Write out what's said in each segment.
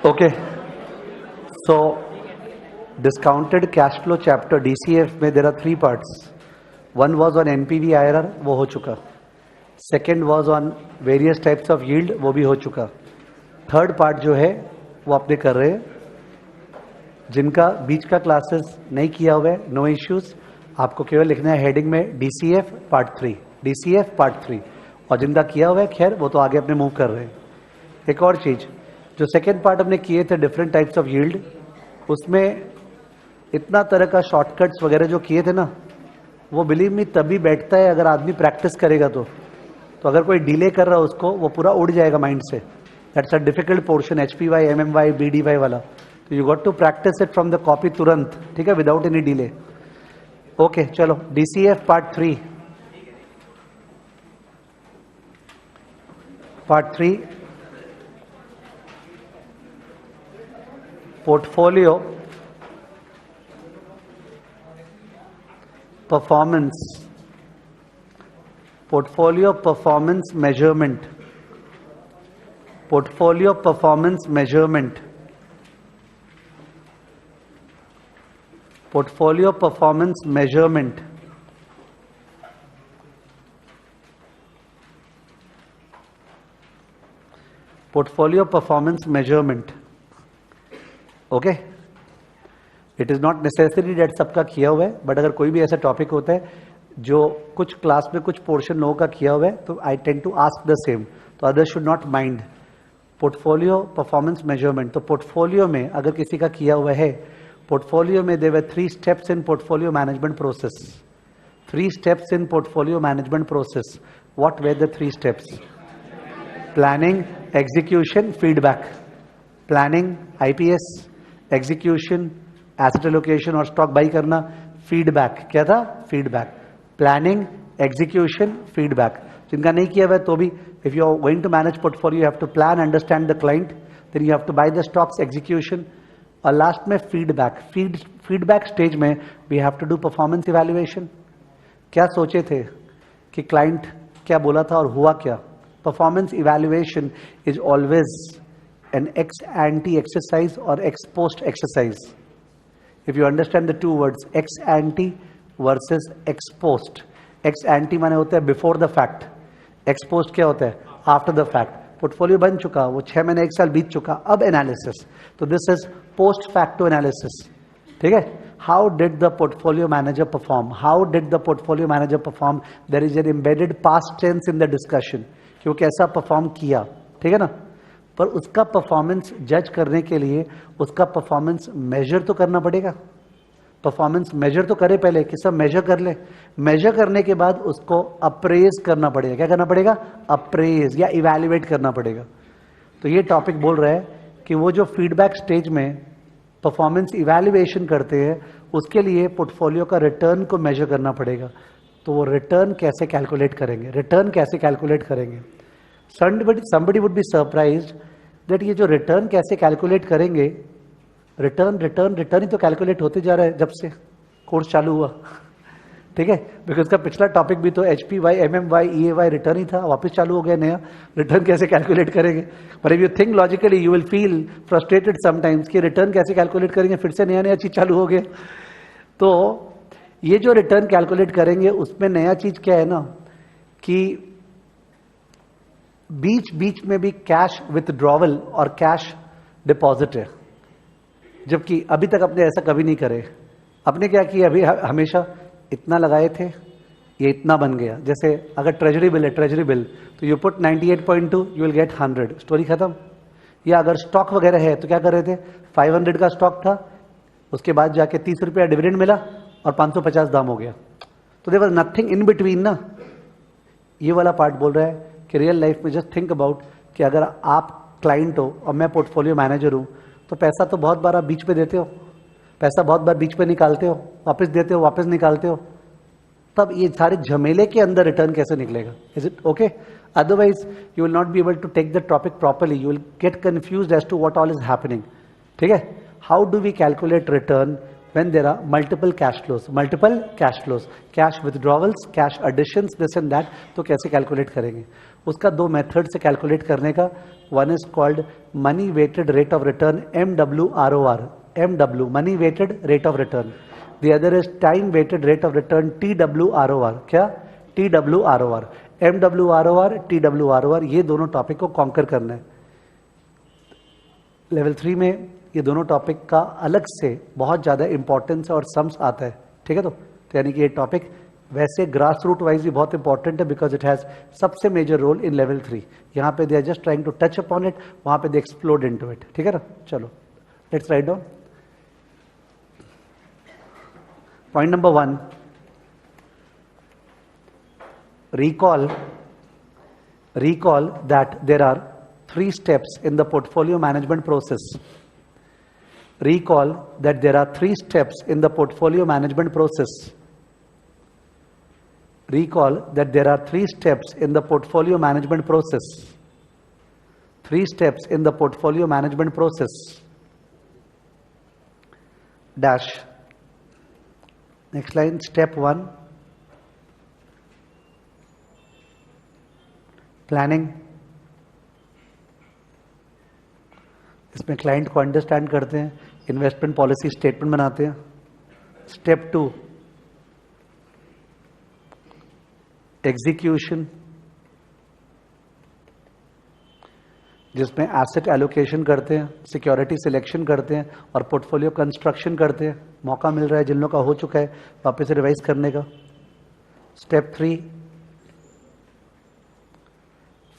Okay, so discounted cash flow chapter DCF में there are three parts. One was on NPV IRR, वो हो चुका. Second was on various types of yield, वो भी हो चुका. Third part जो है वो अपने कर रहे हैं. जिनका बीच का क्लासेस नहीं किया हुआ है, नो इश्यूज, आपको केवल लिखना है हेडिंग में DCF पार्ट 3, DCF पार्ट 3, और जिनका किया हुआ है खैर वो तो आगे अपने मूव कर रहे हैं. एक और चीज, जो सेकेंड पार्ट हमने किए थे डिफरेंट टाइप्स ऑफ यील्ड, उसमें इतना तरह का शॉर्टकट्स वगैरह जो किए थे ना, वो बिलीव मी तभी बैठता है अगर आदमी प्रैक्टिस करेगा तो अगर कोई डिले कर रहा है उसको वो पूरा उड़ जाएगा माइंड से. That's a difficult portion, HPY, MMY, BDY वाला. तो you got to practice it from the copy तुरंत, ठीक है, विदाउट एनी डिले. ओके चलो, DCF part 3. Part 3, portfolio performance, portfolio performance measurement, portfolio performance measurement, portfolio performance measurement. Portfolio performance measurement. Okay, it is not necessary that सबका किया हुआ है, but अगर कोई भी ऐसा टॉपिक होता है जो कुछ क्लास में कुछ पोर्शन लोगों का किया हुआ है तो I tend to ask the same, तो other should not mind. Portfolio performance measurement, तो पोर्टफोलियो में अगर किसी का किया हुआ है, पोर्टफोलियो में there were 3 steps in portfolio management process. 3 steps in portfolio management process. What were the 3 steps? Planning, execution, feedback. Planning IPS, execution asset allocation और स्टॉक बाई करना, फीडबैक क्या था? फीडबैक. Planning, execution, feedback. जिनका नहीं किया हुआ तो भी, if you are going to manage portfolio you have to plan, understand the client, then you have to buy the stocks, execution, और लास्ट में फीडबैक. फीडबैक स्टेज में we have to do performance evaluation. क्या सोचे थे कि client क्या बोला था और हुआ क्या? Performance evaluation is always an ex ante exercise or ex post exercise. If you understand the two words, ex ante versus ex post. Ex ante माने होता है before the fact, ex post क्या होता है? After the fact. पोर्टफोलियो बन चुका, वो 6 महीने 1 साल बीत चुका, अब एनालिसिस. तो this is post facto analysis. ठीक है. How did the portfolio manager perform? How did the portfolio manager perform? There is an embedded past tense in the discussion कि वो कैसा परफॉर्म किया. ठीक है ना. पर उसका परफॉर्मेंस जज करने के लिए उसका परफॉर्मेंस मेजर तो करना पड़ेगा. परफॉर्मेंस मेजर तो करे पहले कि सब मेजर कर ले. मेजर करने के बाद उसको अप्रेज करना पड़ेगा. क्या करना पड़ेगा? अप्रेज या इवैल्यूएट करना पड़ेगा. तो ये टॉपिक बोल रहा है कि वो जो फीडबैक स्टेज में परफॉर्मेंस इवैल्यूएशन करते हैं उसके लिए पोर्टफोलियो का रिटर्न को मेजर करना पड़ेगा. तो वो रिटर्न कैसे कैलकुलेट करेंगे? रिटर्न कैसे कैलकुलेट करेंगे? somebody would be surprised that ये जो रिटर्न कैसे कैलकुलेट करेंगे, रिटर्न ही तो कैलकुलेट होते जा रहा है जब से कोर्स चालू हुआ. ठीक है, बिकॉज का पिछला टॉपिक भी तो HPY, MMY, EAY रिटर्न ही था, वापस चालू हो गया नया. रिटर्न कैसे कैलकुलेट करेंगे? पर if you think logically you will feel frustrated sometimes कि रिटर्न कैसे कैलकुलेट करेंगे, फिर से नया चीज चालू हो गया. तो ये जो रिटर्न कैलकुलेट करेंगे उसमें नया चीज क्या है ना कि बीच बीच में भी कैश विथड्रॉवल और कैश डिपॉजिट है. जबकि अभी तक अपने ऐसा कभी नहीं करे। अपने क्या किया, अभी हमेशा इतना लगाए थे, ये इतना बन गया। जैसे अगर ट्रेजरी बिल है, ट्रेजरी बिल, तो you put 98.2, you will gate 100, story खत्म। या अगर स्टॉक वगैरह है तो क्या कर रहे थे, 500 का स्टॉक था, उसके बाद जाके 30 रुपया डिविडेंड मिला और 550 दाम हो गया, तो there was nothing in between ना। ये वाला पार्ट बोल रहा है कि रियल लाइफ में जस्ट थिंक अबाउट कि अगर आप क्लाइंट हो और मैं पोर्टफोलियो मैनेजर हूं, तो पैसा तो बहुत बार आप बीच पे देते हो, पैसा बहुत बार बीच पे निकालते हो, वापस देते हो, वापस निकालते हो, तब ये सारे झमेले के अंदर रिटर्न कैसे निकलेगा? Is it okay? Otherwise you will not be able to take the topic properly, you will get confused as to what all is happening. ठीक है? How do we calculate return when there are multiple cash flows, cash withdrawals, cash additions, this and that, तो कैसे calculate करेंगे? उसका दो method से calculate करने का, one is called money weighted rate of return, MWROR, MW money weighted rate of return, the other is time weighted rate of return, TWROR। क्या? TWROR, MWROR, TWROR, ये दोनों टॉपिक को कॉन्कर करना है। Level 3 में ये दोनों टॉपिक का अलग से बहुत ज़्यादा इंपॉर्टेंस और सम्स आता है। ठीक है? तो यानी कि ये टॉपिक वैसे ग्रास रूट वाइज भी बहुत इंपॉर्टेंट है, बिकॉज इट हैज़ सबसे मेजर रोल इन लेवल 3। यहाँ पे they are just trying to touch upon it, वहाँ पे दे एक्सप्लोड इनटू इट। ठीक है ना? चलो let's write down. Point number 1, recall that there are 3 steps in the portfolio management process. Recall that there are 3 steps in the portfolio management process. Recall that there are 3 steps in the portfolio management process. 3 steps in the portfolio management process. Dash. Next line, step 1. Planning. इसमें client को understand करते हैं, investment policy statement बनाते हैं। Step 2, execution, जिसमें asset allocation करते हैं, security selection करते हैं और पोर्टफोलियो कंस्ट्रक्शन करते हैं। मौका मिल रहा है जिन लोगों का हो चुका है वापस से रिवाइज करने का। स्टेप 3,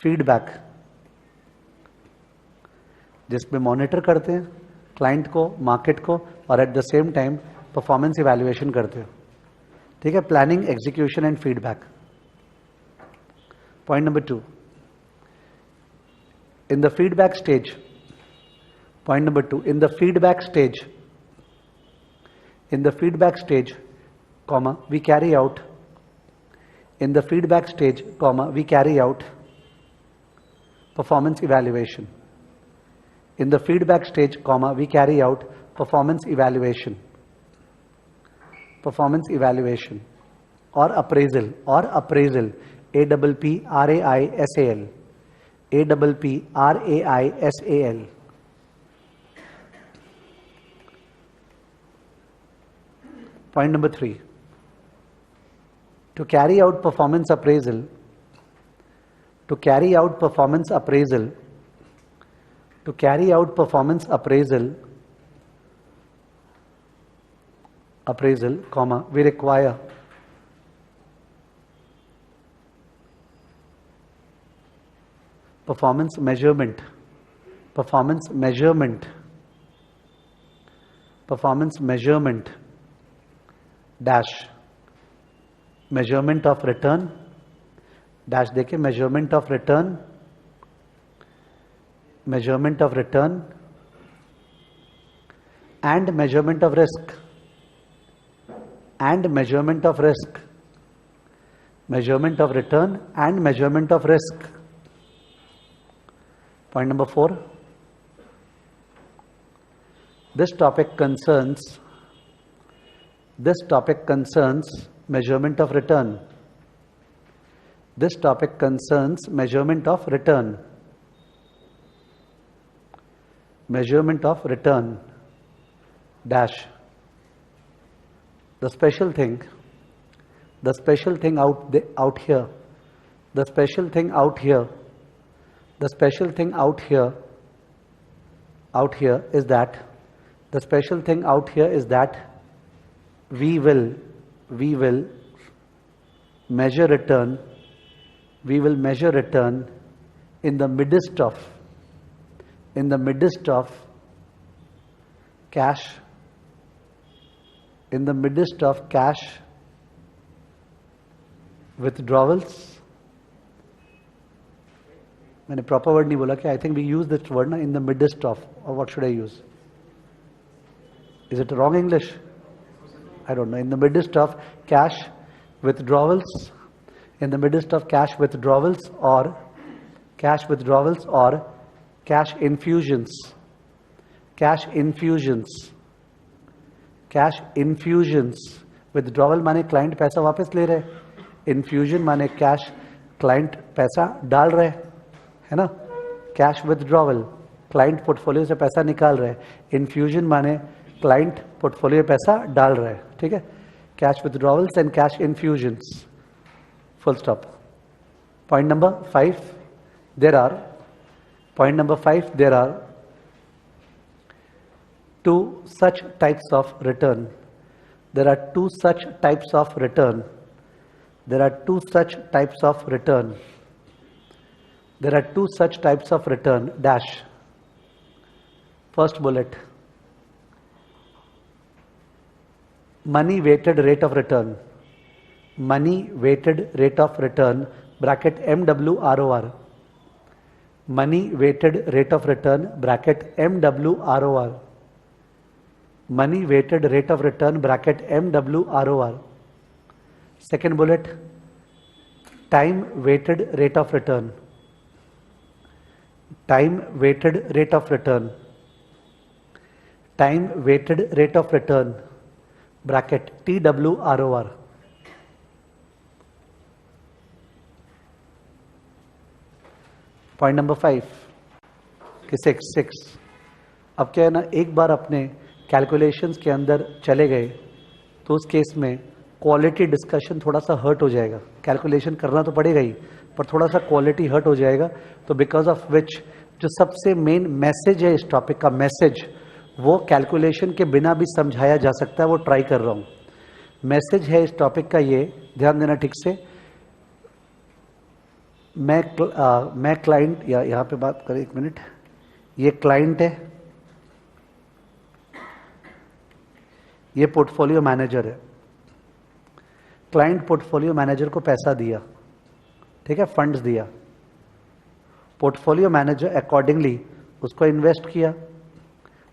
फीडबैक, जिसमें मॉनिटर करते हैं क्लाइंट को, मार्केट को, और at the same time performance evaluation करते हैं। ठीक है? Planning, execution and feedback. Point number 2, in the feedback stage, point number 2, in the feedback stage, comma, we carry out, in the feedback stage, comma, we carry out performance evaluation. In the feedback stage, comma, we carry out performance evaluation. Performance evaluation or appraisal, APPRAISAL, APPRAISAL. Point number 3, to carry out performance appraisal, comma, we require performance measurement, dash, measurement of return, dash देखिए, measurement of return and measurement of risk, measurement of return and measurement of risk. Point number 4, this topic concerns measurement of return. This topic concerns measurement of return. Dash. The special thing out here is that The special thing out here is that we will measure return in the midst of cash, withdrawals. मैंने proper word नहीं बोला क्या? I think we use this word ना, in the midst of, or what should I use? Is it wrong English? I don't know. In the midst of cash withdrawals, or cash infusions. Withdrawal माने client पैसा वापस ले रहे, infusion माने cash client पैसा डाल रहे, है ना? Cash withdrawal, client portfolio से पैसा निकाल रहे, infusion माने client portfolio पैसा डाल रहे, ठीक है? Cash withdrawals and cash infusions. Full stop. Point number 5, there are two such types of return. There are two such types of return. Dash. First bullet. Money weighted rate of return. Bracket MWROR. Money weighted rate of return bracket MWROR. Money weighted rate of return bracket MWROR. Second bullet, time weighted rate of return. Time weighted rate of return bracket TWROR. Point number 5 कि 6 अब क्या है ना, एक बार अपने calculations के अंदर चले गए तो उस केस में क्वालिटी डिस्कशन थोड़ा सा हर्ट हो जाएगा. कैलकुलेशन करना तो पड़ेगा ही, पर थोड़ा सा क्वालिटी हर्ट हो जाएगा. तो बिकॉज ऑफ विच जो सबसे मेन मैसेज है इस टॉपिक का, मैसेज वो कैलकुलेशन के बिना भी समझाया जा सकता है. वो ट्राई कर रहा हूँ. मैसेज है इस टॉपिक का ये, ध्यान देना ठीक से. मैं क्लाइंट, या यहाँ पे बात करें एक मिनट. ये क्लाइंट है, ये पोर्टफोलियो मैनेजर है. क्लाइंट पोर्टफोलियो मैनेजर को पैसा दिया, ठीक है, फंड्स दिया. पोर्टफोलियो मैनेजर अकॉर्डिंगली उसको इन्वेस्ट किया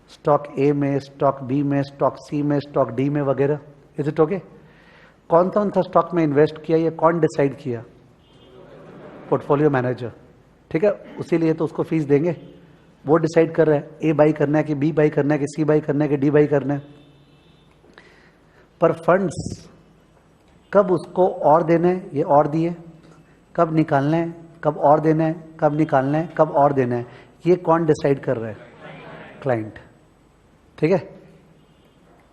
स्टॉक ए में, स्टॉक बी में, स्टॉक सी में, स्टॉक डी में वगैरह. Is it okay? कौन सा स्टॉक में इन्वेस्ट किया ये कौन डिसाइड किया? पोर्टफोलियो मैनेजर, ठीक है. उसी लिए तो उसको फीस देंगे. वो डिसाइड कर रहा है ए बाई करना है कि बी बाई करना है कि सी बाई करना है कि डी बाई करना है. पर फंड्स कब उसको और देना है, ये और दिए, कब निकालना है, कब और देना है, कब निकालना है, कब और देना है, ये कौन डिसाइड कर रहा है? क्लाइंट, ठीक है.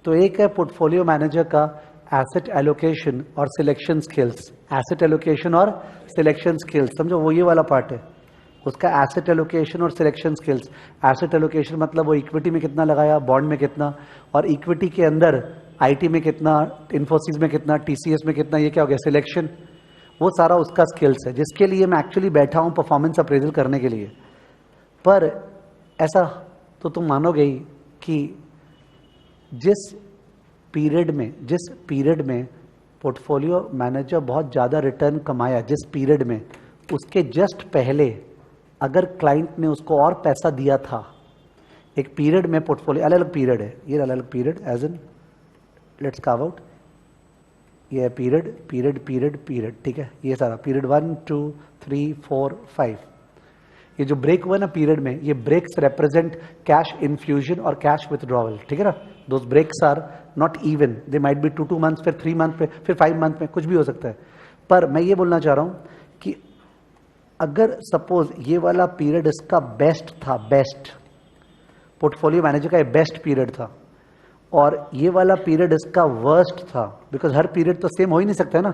तो एक है पोर्टफोलियो मैनेजर का एसेट एलोकेशन और सिलेक्शन स्किल्स. एसेट एलोकेशन और सिलेक्शन स्किल्स, समझो वो ये वाला पार्ट है उसका, एसेट एलोकेशन और सिलेक्शन स्किल्स. एसेट एलोकेशन मतलब वो इक्विटी में कितना लगाया, बॉन्ड में कितना, और इक्विटी के अंदर आईटी में कितना, इन्फोसिस में कितना, टीसीएस में कितना, ये क्या हो गया? सिलेक्शन. वो सारा उसका स्किल्स है जिसके लिए मैं एक्चुअली बैठा हूँ परफॉर्मेंस अप्रेजल करने के लिए. पर ऐसा तो तुम मानोगे ही कि जिस पीरियड में पोर्टफोलियो मैनेजर बहुत ज़्यादा रिटर्न कमाया, जिस पीरियड में, उसके जस्ट पहले अगर क्लाइंट ने उसको और पैसा दिया था, एक पीरियड में पोर्टफोलियो, अलग अलग पीरियड है ये, अलग अलग period, as in let's carve out, ये पीरियड, ठीक है. ये सारा पीरियड 1 2 3 4 5, ये जो ब्रेक हुआ ना पीरियड में, ये ब्रेक्स रिप्रेजेंट कैश इन्फ्यूजन और कैश विथड्रॉवल, ठीक है ना. Those breaks are not even, they might be 2 months, फिर 3 मंथ पे, फिर 5 मंथ में, कुछ भी हो सकता है. पर मैं ये बोलना चाह रहा हूं कि अगर सपोज ये वाला पीरियड इसका बेस्ट था, बेस्ट पोर्टफोलियो मैनेजर का ये बेस्ट पीरियड था, और ये वाला पीरियड इसका वर्स्ट था, बिकॉज हर पीरियड तो सेम हो ही नहीं सकता है ना.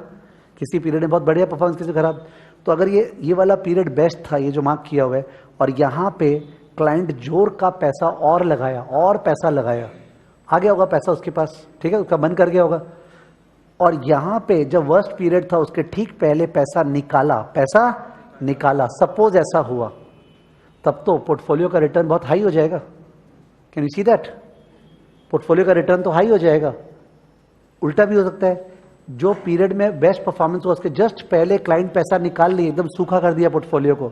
किसी पीरियड में बहुत बढ़िया परफॉर्मेंस, किसी खराब. तो अगर ये वाला पीरियड बेस्ट था, ये जो मार्क किया हुआ है, और यहाँ पे क्लाइंट जोर का पैसा और लगाया, और पैसा लगाया, आ गया होगा पैसा उसके पास, ठीक है, उसका मन कर गया होगा। और यहां पे जब वर्स्ट पीरियड था उसके ठीक पहले पैसा निकाला, सपोज ऐसा हुआ, तब तो पोर्टफोलियो का रिटर्न बहुत हाई हो जाएगा। Can you see that? Portfolio का रिटर्न तो हाई हो जाएगा। उल्टा भी हो सकता है, जो पीरियड में बेस्ट परफॉर्मेंस हुआ उसके जस्ट पहले क्लाइंट पैसा निकाल लिए, एकदम सूखा कर दिया पोर्टफोलियो को,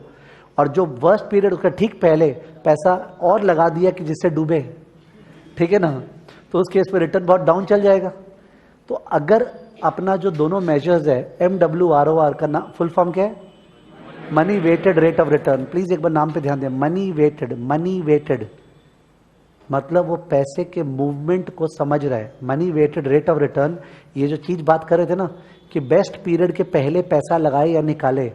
और जो वर्स्ट पीरियड उसका ठीक पहले पैसा और लगा दिया कि जिससे डूबे, ठीक है ना, तो उस केस में रिटर्न बहुत डाउन चल जाएगा। तो अगर अपना जो दोनों मेजर्स है, MWROR का ना फुल फॉर्म क्या है? Money weighted rate of return. Please एक बार नाम पे ध्यान दें, मनी वेटेड मतलब वो पैसे के मूवमेंट को समझ रहा है। Money weighted rate of return, ये जो चीज बात कर रहे थे ना कि बेस्ट पीरियड के पहले पैसा लगाए या निकाले,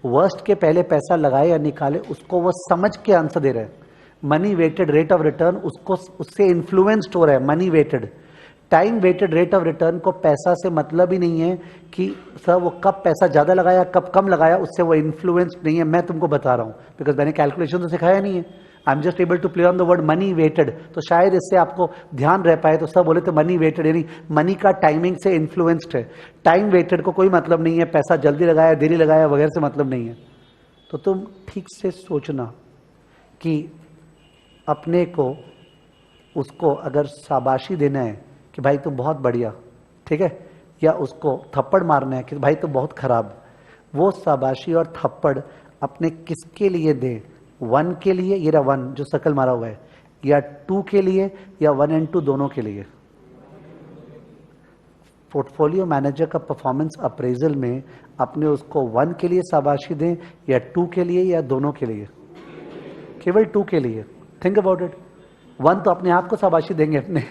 वर्स्ट के पहले पैसा लगाए या निकाले, उसको वो समझ के आंसर दे रहे हैं। Money weighted rate of return उसको उससे इन्फ्लुएंस्ड हो रहा है, money weighted. Time weighted rate of return को पैसा से मतलब ही नहीं है कि सर वो कब पैसा ज्यादा लगाया कब कम लगाया, उससे वो इन्फ्लुएंस्ड नहीं है। मैं तुमको बता रहा हूं बिकॉज मैंने कैलकुलेशन तो सिखाया नहीं है। I am just able to play on the word money weighted, तो शायद इससे आपको ध्यान रह पाए। तो सब बोले तो मनी वेटेड, यानी मनी का टाइमिंग से इन्फ्लुएंस्ड है। टाइम वेटेड को कोई मतलब नहीं है, पैसा जल्दी लगाया देरी लगाया वगैरह से मतलब नहीं है। तो तुम ठीक से सोचना कि अपने को उसको अगर शाबाशी देना है कि भाई तुम बहुत बढ़िया, ठीक है, या उसको थप्पड़ मारना है कि भाई तुम बहुत खराब, वो शाबाशी और थप्पड़ अपने किसके लिए दें? 1 के लिए, ये रहा 1 जो सर्कल मारा हुआ है, या 2 के लिए, या 1 और 2 दोनों के लिए? पोर्टफोलियो मैनेजर का परफॉर्मेंस अप्रेजल में अपने उसको 1 के लिए शाबाशी दें, या 2 के लिए, या दोनों के लिए? केवल 2 के लिए। Think about it. 1 तो अपने आप को शाबाशी देंगे अपने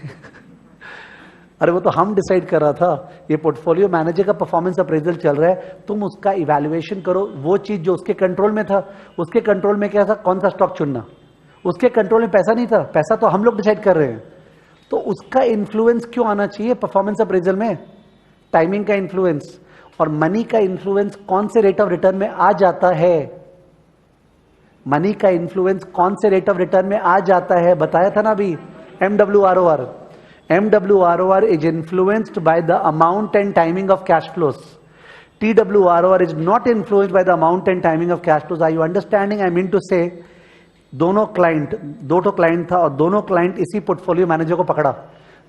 अरे वो तो हम डिसाइड कर रहा था। ये पोर्टफोलियो मैनेजर का परफॉर्मेंस अप्रेजल चल रहा है, तुम उसका इवैल्यूएशन करो। वो चीज जो उसके कंट्रोल में था, उसके कंट्रोल में क्या था? कौन सा स्टॉक चुनना। उसके कंट्रोल में पैसा नहीं था, पैसा तो हम लोग डिसाइड कर रहे हैं। तो उसका इन्फ्लुएंस क्यों आना चाहिए परफॉर्मेंस अप्रेजल में? टाइमिंग का इन्फ्लुएंस। और मनी का इन्फ्लुएंस कौन से रेट ऑफ रिटर्न में आ जाता है? मनी का इन्फ्लुएंस कौन से रेट ऑफ रिटर्न में आ जाता है? बताया था ना अभी, MWROR. MWROR is influenced by the amount and timing of cash flows. TWROR is not influenced by the amount and timing of cash flows. Are you understanding? I mean to say, दो client था और दोनों client इसी portfolio manager को पकड़ा।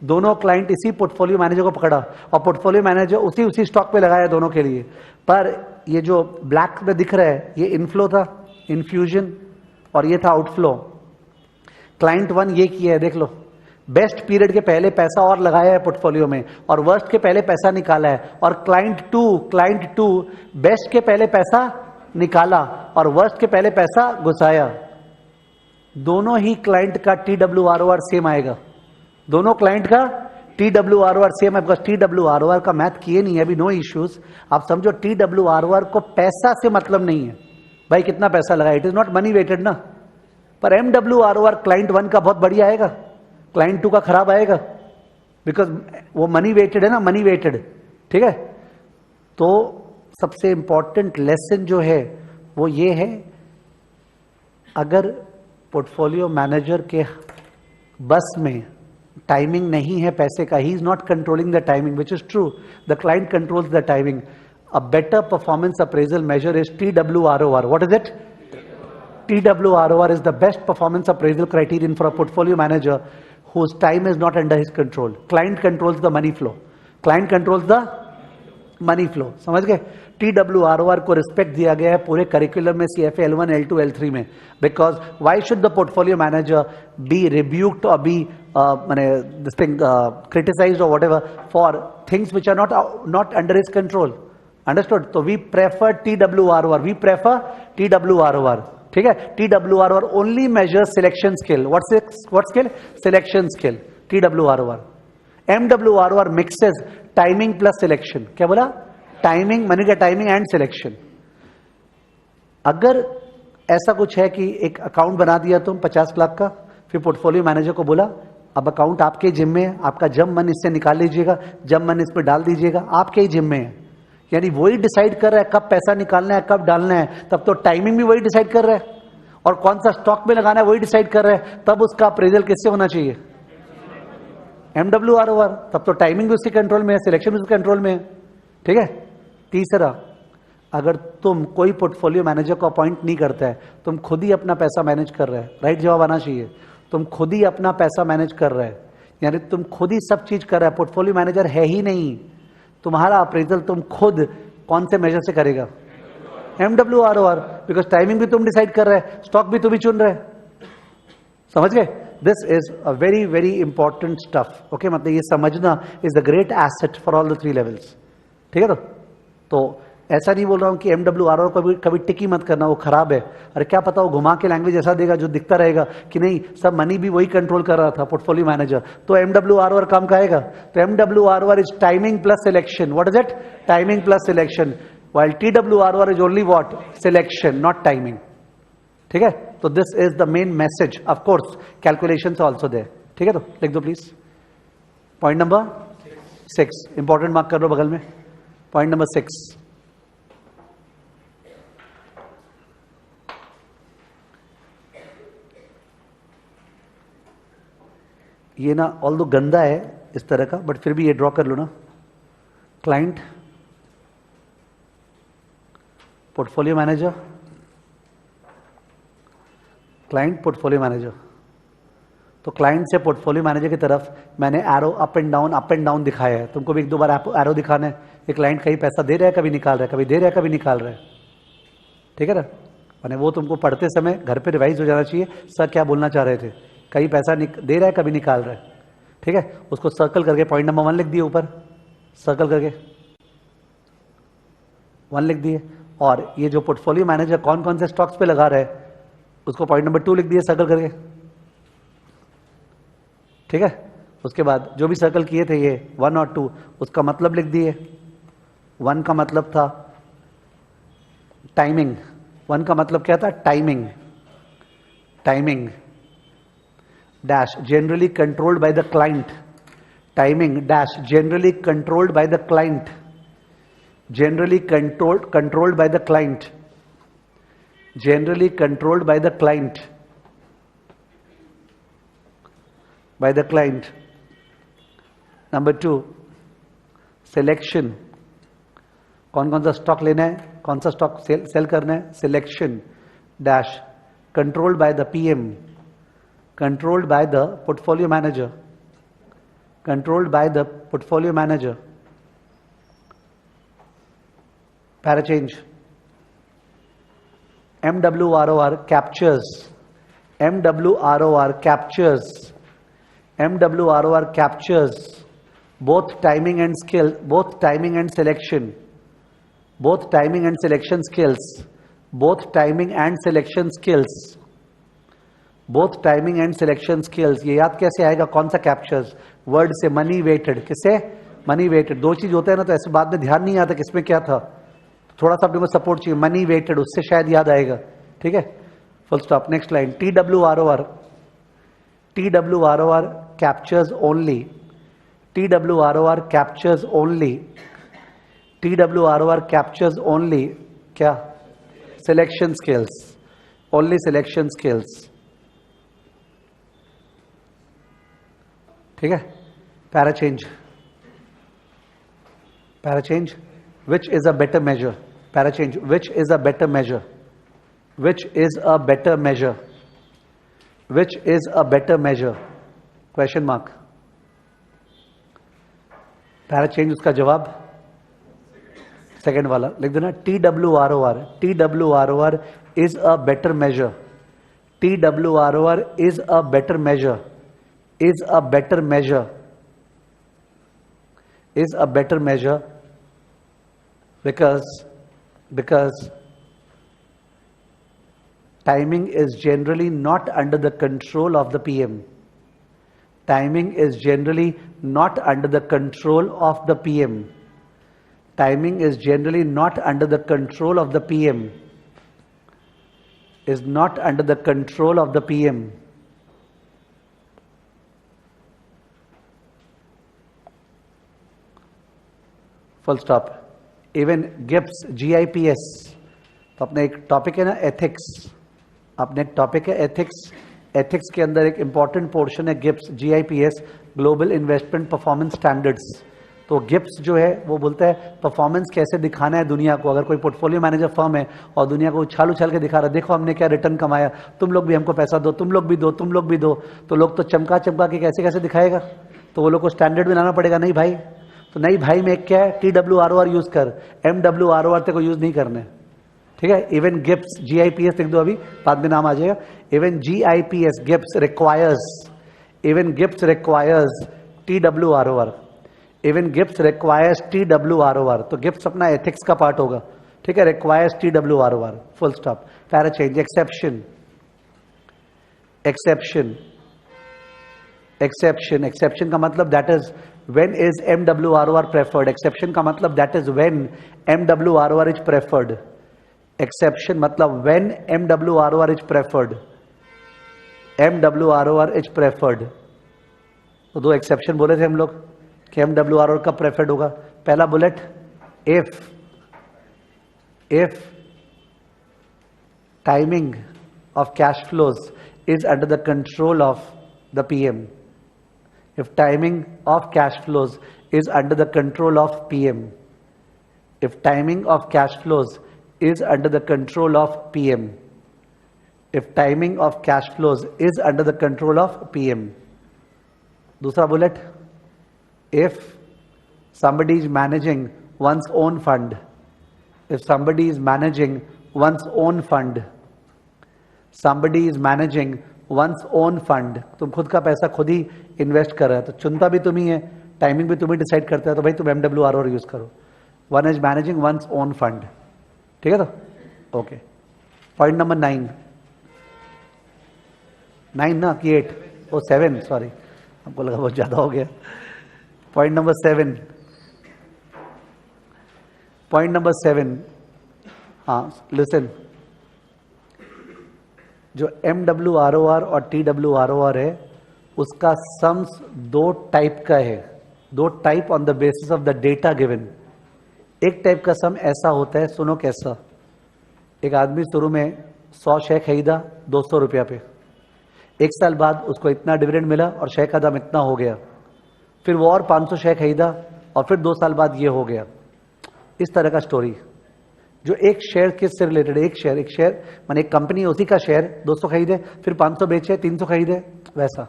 दोनों client इसी portfolio manager को पकड़ा और पोर्टफोलियो मैनेजर उसी स्टॉक पे लगाया दोनों के लिए। पर ये जो ब्लैक में दिख रहा है ये इनफ्लो था, इन्फ्यूजन, और ये था आउटफ्लो। क्लाइंट 1 ये किया है, देख लो, बेस्ट पीरियड के पहले पैसा और लगाया है पोर्टफोलियो में और वर्स्ट के पहले पैसा निकाला है। और क्लाइंट टू बेस्ट के पहले पैसा निकाला और वर्स्ट के पहले पैसा घुसाया। दोनों ही क्लाइंट का TWROR सेम आएगा। दोनों क्लाइंट का TWROR सेम है, बिकॉज TWROR का मैथ किए नहीं है अभी, नो इश्यूज। आप समझो TWROR को पैसा से मतलब नहीं है, भाई कितना पैसा लगा, it is not money weighted ना। पर MWROR क्लाइंट 1 का बहुत बढ़िया आएगा, क्लाइंट 2 का खराब आएगा, बिकॉज वो मनी वेटेड है ना, मनी वेटेड, ठीक है। तो सबसे इंपॉर्टेंट लेसन जो है वो ये है, अगर पोर्टफोलियो मैनेजर के बस में टाइमिंग नहीं है पैसे का, he is not controlling the timing, which is true, the client controls the timing. A better performance appraisal measure is TWROR. What is it? TWROR is the best performance appraisal criterion for a portfolio manager whose time is not under his control. Client controls the money flow. Client controls the money flow. समझ गए? TWROR को respect दिया गया है पूरे curriculum में, CFA L1, L2, L3 में, because why should the portfolio manager be rebuked or be criticized or whatever for things which are not under his control? Understood? So we prefer TWROR. We prefer TWROR. ठीक है? TWROR only measures selection skill. What skill? Selection skill. TWROR. MWROR mixes timing plus selection. क्या बोला? Timing, money का timing and selection. अगर ऐसा कुछ है कि एक अकाउंट बना दिया तुम 50 लाख का, फिर पोर्टफोलियो मैनेजर को बोला अब अकाउंट आपके जिम्मे है, आपका जब मन इससे निकाल लीजिएगा, जब मन इस पर डाल दीजिएगा, आपके ही जिम्मे है। यानी वही डिसाइड कर रहा है कब पैसा निकालना है, कब डालना है, तब तो टाइमिंग भी वही डिसाइड कर रहा है। और कौन सा स्टॉक में लगाना है वही डिसाइड कर रहा है, तब उसका अप्रेजल किससे होना चाहिए? MWROR। तब तो टाइमिंग भी उसके कंट्रोल में है, सिलेक्शन भी उसके कंट्रोल में है। ठीक है। तीसरा, अगर तुम कोई पोर्टफोलियो मैनेजर को अपॉइंट नहीं करता है, तुम खुद ही अपना पैसा मैनेज कर रहे हैं, राइट जवाब आना चाहिए। तुम खुद ही अपना पैसा मैनेज कर रहे हैं, यानी तुम खुद ही सब चीज कर रहे हैं, पोर्टफोलियो मैनेजर है ही नहीं। तुम्हारा अप्रेजल तुम खुद कौन से मेजर से करेगा? MWROR, बिकॉज टाइमिंग भी तुम डिसाइड कर रहे हैं, स्टॉक भी तुम ही चुन रहे हैं। समझ गए? This is a very very important stuff. Okay, मतलब ये समझना is the great asset for all the 3 levels. ठीक है। तो ऐसा नहीं बोल रहा हूं कि MWROR को कभी टिकी मत करना, वो खराब है। अरे क्या पता वो घुमा के लैंग्वेज ऐसा देगा जो दिखता रहेगा कि नहीं सब मनी भी वही कंट्रोल कर रहा था, पोर्टफोलियो मैनेजर, तो MWROR काम का आएगा। तो MWROR is timing plus selection. What is it? Timing plus selection. while TWROR is only what? Selection, not timing. ठीक है। तो this is the main message. Of course calculations also there. ठीक है, तो लिख दो please. Point number 6 important mark कर लो बगल में। पॉइंट नंबर 6, ये ना ऑल दो गंदा है इस तरह का, बट फिर भी ये ड्रॉ कर लो ना। Client, portfolio manager, client, portfolio manager. तो क्लाइंट से पोर्टफोलियो मैनेजर की तरफ मैंने एरो अप एंड डाउन दिखाया है। तुमको भी एक दो बार एरो दिखाना है। ये क्लाइंट कहीं पैसा दे रहा है, कभी निकाल रहा है, कभी दे रहा है, कभी निकाल रहा है। ठीक है ना? मैंने वो तुमको पढ़ते समय घर पे रिवाइज हो जाना चाहिए, सर क्या बोलना चाह रहे थे। कहीं पैसा दे रहा है, कभी निकाल रहा है। ठीक है, उसको सर्कल करके पॉइंट नंबर 1 लिख दिए ऊपर, सर्कल करके 1 लिख दिए। और ये जो पोर्टफोलियो मैनेजर कौन कौन से स्टॉक्स पे लगा रहा है उसको पॉइंट नंबर 2 लिख दिए सर्कल करके। ठीक है, उसके बाद जो भी सर्कल किए थे ये 1 और 2, उसका मतलब लिख दिए। 1 का मतलब था टाइमिंग। 1 का मतलब क्या था? Timing. Timing dash generally controlled by the client. Timing dash generally controlled by the client. generally controlled by the client, generally controlled by the client, by the client. Number 2, selection, कौन कौन सा stock लेना है, कौन सा stock cell करना है। Selection dash controlled by the PM, controlled by the portfolio manager, controlled by the portfolio manager. Para change. MWROR captures. MWROR captures. MWROR captures both timing and skill, both timing and selection, both timing and selection skills, both timing and selection skills, both timing and selection skills। ये याद कैसे आएगा? कौन सा captures? Word से money weighted. किससे? Money weighted. दो चीज होता है ना, तो ऐसे बाद में ध्यान नहीं आता किसमें क्या था, थोड़ा सा अपने को सपोर्ट चाहिए। मनी वेटेड, उससे शायद याद आएगा। ठीक है, full stop. Next line, TWROR। TWROR captures only, TWROR captures only, TWROR captures only क्या? Selection skills, only selection skills. ठीक है, para change. Para change, which is a better measure? Para change, which is a better measure? Which is a better measure? Which is a better measure? Question mark. Para change उसका जवाब second वाला लिख देना। TWROR, TWROR is a better measure, TWROR is a better measure, is a better measure, is a better measure because timing is generally not under the control of the PM. Timing is generally not under the control of the PM. Timing is generally not under the control of the PM. Is not under the control of the PM. Full stop. Even GIPS, GIPS, तो अपने एक topic है ना ethics, अपने एक topic है ethics, ethics के अंदर एक इंपॉर्टेंट पोर्शन है GIPS, GIPS, global investment performance standards. तो गिप्स जो है वो बोलता है परफॉर्मेंस कैसे दिखाना है दुनिया को। अगर कोई पोर्टफोलियो मैनेजर फर्म है और दुनिया को उछाल उछाल के दिखा रहा है, देखो हमने क्या रिटर्न कमाया, तुम लोग भी हमको पैसा दो, तुम लोग भी दो, तुम लोग भी दो, तो लोग तो चमका चमका के कैसे कैसे दिखाएगा। तो वो लोग को स्टैंडर्ड बनाना पड़ेगा। नहीं भाई, तो नहीं भाई में क्या है, TWROR यूज कर, MWROR तेरे को यूज नहीं करने, ठीक है। इवन गिप्स GIPS लिख दो, अभी बाद में नाम आ जाएगा। Even GIPS GIPS requires, even GIPS requires TWROR, even GIPS requires TWROR। तो गिप्स अपना एथिक्स का पार्ट होगा, ठीक है। Requires TWROR, full stop, para change. Exception, exception, exception, exception का मतलब that is when is MWROR preferred. Exception का मतलब that is when MWROR is preferred. Exception मतलब when MWROR is preferred, MWROR is preferred. तो दो exception बोले थे हम लोग कि MWROR कब प्रेफर्ड होगा। पहला bullet, if timing of cash flows is under the control of the PM, if timing of cash flows is under the control of PM, if timing of cash flows is under the control of PM, if timing of cash flows is under the control of PM. दूसरा bullet, if somebody is managing one's own fund, if somebody is managing one's own fund, somebody is managing one's own fund, तुम खुद का पैसा खुद ही invest कर रहे हो, तो चुनता भी तुम ही है, टाइमिंग भी तुम ही डिसाइड करते हो, तो भाई तुम MWROR यूज करो। One is managing one's own fund, ठीक है। तो ओके, पॉइंट नंबर 9, 9 ना कि 8, ओ 7, सॉरी हमको लगा बहुत ज्यादा हो गया। पॉइंट नंबर 7, पॉइंट नंबर 7, हाँ लिसन, जो MWROR और TWROR है उसका सम्स दो टाइप का है, दो type on the basis of the data given. एक टाइप का सम ऐसा होता है, सुनो कैसा, एक आदमी शुरू में 100 शेयर खरीदा 200 रुपया पे, एक साल बाद उसको इतना डिविडेंड मिला और शेयर का दाम इतना हो गया, फिर वो और 500 शेयर खरीदा और फिर 2 साल बाद ये हो गया। इस तरह का स्टोरी, जो एक शेयर किससे रिलेटेड है, एक शेयर माने एक कंपनी उसी का शेयर 200 खरीदे, फिर 500 बेचे, 300 खरीदे, वैसा।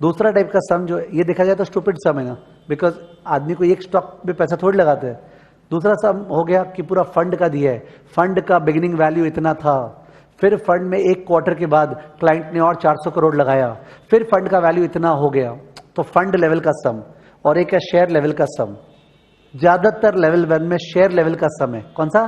दूसरा टाइप का सम जो ये देखा जाए तो स्टूपिड सम है ना, बिकॉज आदमी को एक स्टॉक में पैसा थोड़ी लगाते हैं। दूसरा सम हो गया कि पूरा फंड का दिया है, फंड का बिगिनिंग वैल्यू इतना था, फिर फंड में एक क्वार्टर के बाद क्लाइंट ने और 400 करोड़ लगाया, फिर फंड का वैल्यू इतना हो गया, तो फंड लेवल का सम। और एक है शेयर लेवल का सम। ज्यादातर लेवल 1 में शेयर लेवल का सम है। कौन सा?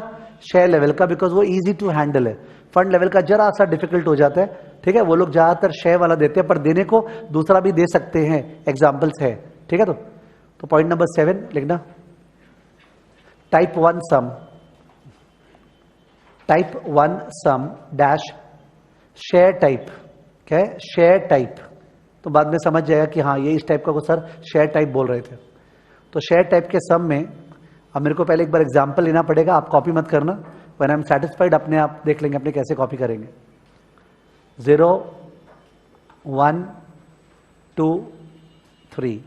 शेयर लेवल का, बिकॉज वो इजी टू हैंडल है। फंड लेवल का जरा सा डिफिकल्ट हो जाता है, ठीक है। वो लोग ज्यादातर शेयर वाला देते हैं, पर देने को दूसरा भी दे सकते हैं, एग्जाम्पल्स है, ठीक है। तो पॉइंट नंबर 7 लिखना, टाइप 1 सम, टाइप 1 सम डैश शेयर टाइप। क्या है? Share type. तो बाद में समझ जाएगा कि हाँ ये इस टाइप का को सर शेयर टाइप बोल रहे थे। तो शेयर टाइप के सम में अब मेरे को पहले एक बार एग्जांपल लेना पड़ेगा, आप कॉपी मत करना। व्हेन आई एम सेटिस्फाइड अपने आप देख लेंगे अपने कैसे कॉपी करेंगे। 0 1 2 3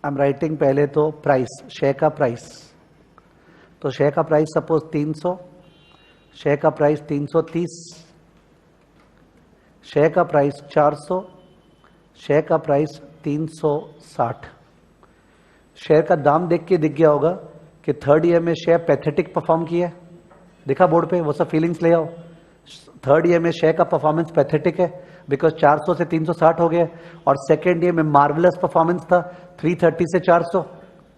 आई एम राइटिंग पहले तो प्राइस, शेयर का प्राइस। तो शेयर का प्राइस सपोज 300, शेयर का प्राइस 330, शेयर का प्राइस 400, शेयर का प्राइस 360। शेयर का दाम देख के दिख गया होगा कि थर्ड ईयर में शेयर पैथेटिक परफॉर्म किया है, देखा बोर्ड पे, वो सब फीलिंग्स ले आओ। थर्ड ईयर में शेयर का परफॉर्मेंस पैथेटिक है बिकॉज 400 से 360 हो गया, और सेकेंड ईयर में मार्वलस परफॉर्मेंस था 330 से 400,